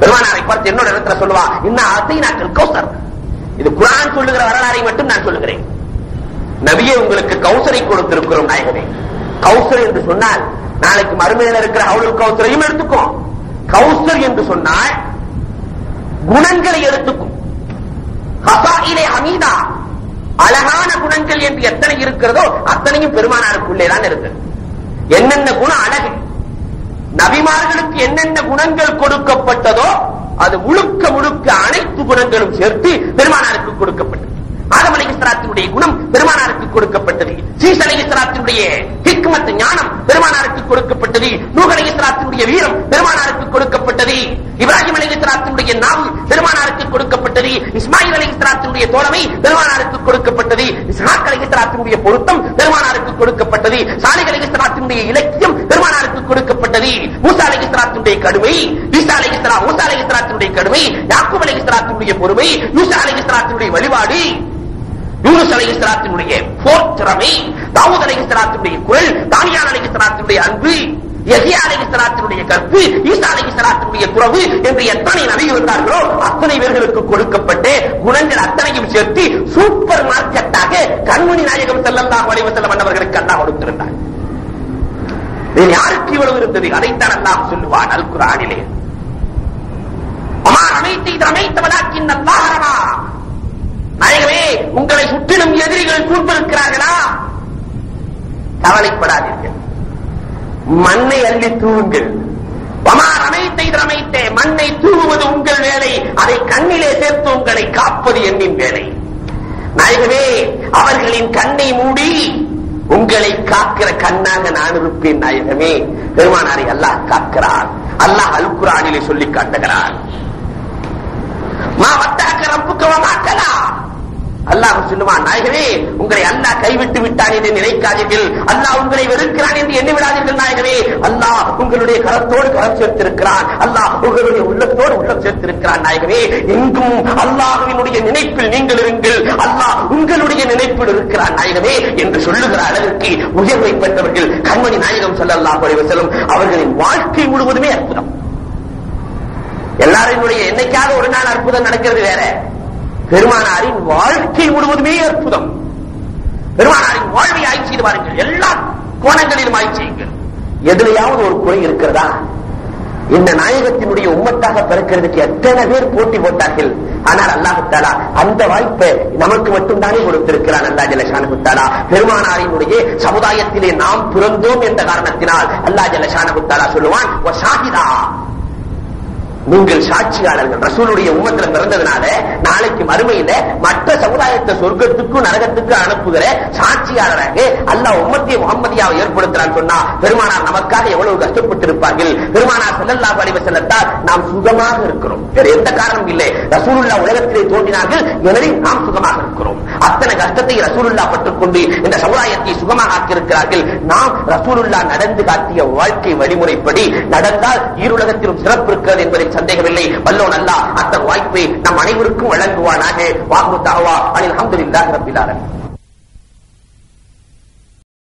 பெருமானாரை பார்த்து என்னோட இடத்துல சொல்லுவா, இன்ன அத்தைனாக்கள் கௌசர். இது குர்ஆன் சொல்லுகிற வரலாறை மட்டும் நான் சொல்லுகிறேன். நபியே உங்களுக்கு கௌசரை கொடுத்திருக்கிறோம் நாயகமே. கௌசர் என்று சொன்னால் நாளைக்கு மறுமையில இருக்கிற ஹவுலுல் கௌசரையும் எடுத்துக்கும். கௌசர் என்று சொன்னால் குணங்களை எடுத்துக்கும். ஹசாயிலே ஹமீதா, அழகான குணங்கள் என்று எத்தனை இருக்கிறதோ அத்தனையும் பெருமானாருக்குள்ளேதான் இருக்கு. என்னென்ன குணம் அழகு, நபிமார்களுக்கு என்னென்ன குணங்கள் கொடுக்கப்பட்டதோ அது முழுக்க முழுக்க அனைத்து குணங்களும் சேர்த்து பெருமானாருக்கு கொடுக்கப்பட்டது. ஆதம் அலைஹிஸ்ஸலாத்தினுடைய குணம் பெருமானாருக்கு கொடுக்கப்பட்டது. சீஸ் அலைஹிஸ்ஸலாத்தினுடைய ஹிக்மத் ஞானம் பெருமானாருக்கு கொடுக்கப்பட்டது. நூஹ் அலைஹிஸ்ஸலாத்தினுடைய வீரம் பெருமானாருக்கு கொடுக்கப்பட்டது. இப்ராஹிம் அலைஹிஸ்ஸலாத்தினுடைய நாவு பெருமானாருக்கு கொடுக்கப்பட்டது. இஸ்மாயில் அலைஹிஸ்ஸலாத்தினுடைய தோழமை பெருமானாருக்கு கொடுக்கப்பட்டது. இஸ்ஹாக் அலைஹிஸ்ஸலாத்தினுடைய பொருத்தம் பெருமானாருக்கு கொடுக்கப்பட்டது. சாலிஹ் அலைஹிஸ்ஸலாத்தினுடைய இலக்கியம் பெருமானாருக்கு கொடுக்கப்பட்டது. மூசா அலைஹிஸ்ஸலாத்தினுடைய கடுமை, ஈசா அலைஹிஸ்ஸலாத்தினுடைய கடுமை, யாக்கூப் அலைஹிஸ்ஸலாத்தினுடைய பொறுமை, யூசா அலைஹிஸ்ஸலாத்தினுடைய வழிபாடு, யூனுஸ் அலைஹிஸ்ஸலாத்தினுடைய போர் திறமை, தாவூத் அலைஹிஸ்ஸலாத்தினுடைய குரல், தானியால் அலைஹிஸ்ஸலாத்தினுடைய அன்பு, யஹ்யா அலைஹிஸ்ஸலாத்தினுடைய கற்பு, ஈசா அலைஹிஸ்ஸலாத்தினுடைய துறவு என்று எத்தனை நபிகள் இருந்தார்களோ அத்தனை பேர்களுக்கு கொடுக்கப்பட்ட குணங்கள் அத்தனையும் சேர்த்து சூப்பர் மார்க்கெட்டாக கண்மணி நாயகம் ஸல்லல்லாஹு அலைஹி வஸல்லம் அவர்களுக்கு அல்லாஹ் கொடுத்திருந்தார். யாருக்கு இவ்வளவு இருந்தது? அதைத்தான் அல்லாஹ் சொல்லுவான் அல் குர்ஆனிலே, அமா ரமைத்த இத ரமைத்த வலாக்கின் அல்லாஹ் ரமா. நாயகமே, உங்களை சுற்றிலும் எதிரிகள் சூழ்ந்திருக்கிறார்களா? கவலைப்படாதீர்கள், மண்ணை அள்ளி தூவுங்கள். மண்ணை தூவுவது உங்கள் வேலை, அதை கண்ணிலே சேர்த்து உங்களை காப்பது என்னின் வேலை. நாயகமே, அவர்களின் கண்ணை மூடி உங்களை காக்கிற கண்ணாக நான் இருப்பேன். நாயகமே, பெருமானாரை அல்லாஹ் காக்கிறார். அல்லாஹ் அல் குர்ஆனிலே சொல்லி காட்டுகிறார். மா வத்தாக்க ரப்புக்க வ மா கலா. அல்லாஹ் சொல்லுவான், நாயகமே, உங்களை அல்லாஹ் கைவிட்டு விட்டான் என்று நினைக்காதீர்கள், அல்லாஹ் உங்களை வெறுக்கிறான் என்று எண்ணி விடாதீர்கள். நாயகமே, அல்லாஹ் உங்களுடைய கரத்தோடு கரம் சேர்த்திருக்கிறான், அல்லாஹ் உங்களுடைய உள்ளத்தோடு உள்ளம் சேர்த்திருக்கிறான். நாயகமே, எங்கும் அல்லாஹ்வினுடைய நினைப்பில் நீங்கள் இருங்கள், அல்லாஹ் உங்களுடைய நினைப்பில் இருக்கிறான் நாயகமே என்று சொல்லுகிற அளவிற்கு உயர்வை பெற்றவர்கள் கண்மணி நாயகம் ஸல்லல்லாஹு அலைஹி வஸல்லம். அவர்களின் வாழ்க்கை முழுவதுமே அற்புதம். எல்லாருடைய என்னைக்காக ஒரு நாள் அற்புதம் நடக்கிறது வேற, பெருமானாரின் வாழ்க்கை முழுவதுமே அற்புதம். பெருமானாரின் வாழ்வை ஆய்வு செய்து பாருங்கள், எல்லா கோணங்களிலும் ஆய்வு செய்யுங்கள். எதிலையாவது ஒரு குறை இருக்கிறதா? இந்த நாயகத்தினுடைய உம்மத்தாக பிறக்கிறதுக்கு எத்தனை பேர் போட்டி போட்டார்கள். ஆனால் அல்லாஹ் தஆலா அந்த வாய்ப்பை நமக்கு மட்டும்தானே கொடுத்திருக்கிறான். அல்லாஹ் ஜல்ல ஷானஹு தஆலா பெருமானாரினுடைய சமுதாயத்திலே நாம் பிறந்தோம் என்ற காரணத்தினால் அல்லாஹ் ஜல்ல ஷானஹு தஆலா சொல்லுவான், வ ஷாஹிதா, நீங்கள் சாட்சியாளர்கள். ரசூலுடைய உம்மத்துல பிறந்ததுனால நாளைக்கு மறுமையில மற்ற சமுதாயத்தை சொர்க்கத்துக்கும் நரகத்துக்கு அனுப்புகிற சாட்சியாளராக அல்லாஹ் உம்மத்திய முஹம்மதியாவை ஏற்படுத்துறான்னு சொன்னா பெருமானார் நமக்காக எவ்வளவு கஷ்டப்பட்டு இருப்பார்கள். பெருமானார் ஸல்லல்லாஹு அலைஹி வஸல்லம் நாம் சுகமாக இருக்கிறோம், வேற எந்த காரணம் இல்லை. ரசூலுல்லாஹ் உலகத்திலே தோன்றினார்கள், எனவே நாம் சுகமாக இருக்கிறோம். அத்தனை கஷ்டத்தை ரசூலுல்லாஹ் பட்டுக்கொண்டு இந்த சமுதாயத்தை சுகமாக ஆக்கியிருக்கிறார்கள். நாம் ரசூலுல்லாஹ் நடந்து காட்டிய வாழ்க்கை வழிமுறைப்படி நடந்தால் ஈருலகத்திலும் சிறப்பு இருக்கிறது என்பதை சந்தேகமில்லை. வல்லோன் அல்லாஹ் அத்தகைய வாய்ப்பை நம் அனைவருக்கும் வழங்குவானாக. வாஹு தஅவா அல்ஹம்துலில்லாஹி ரப்பில் ஆலமீன்.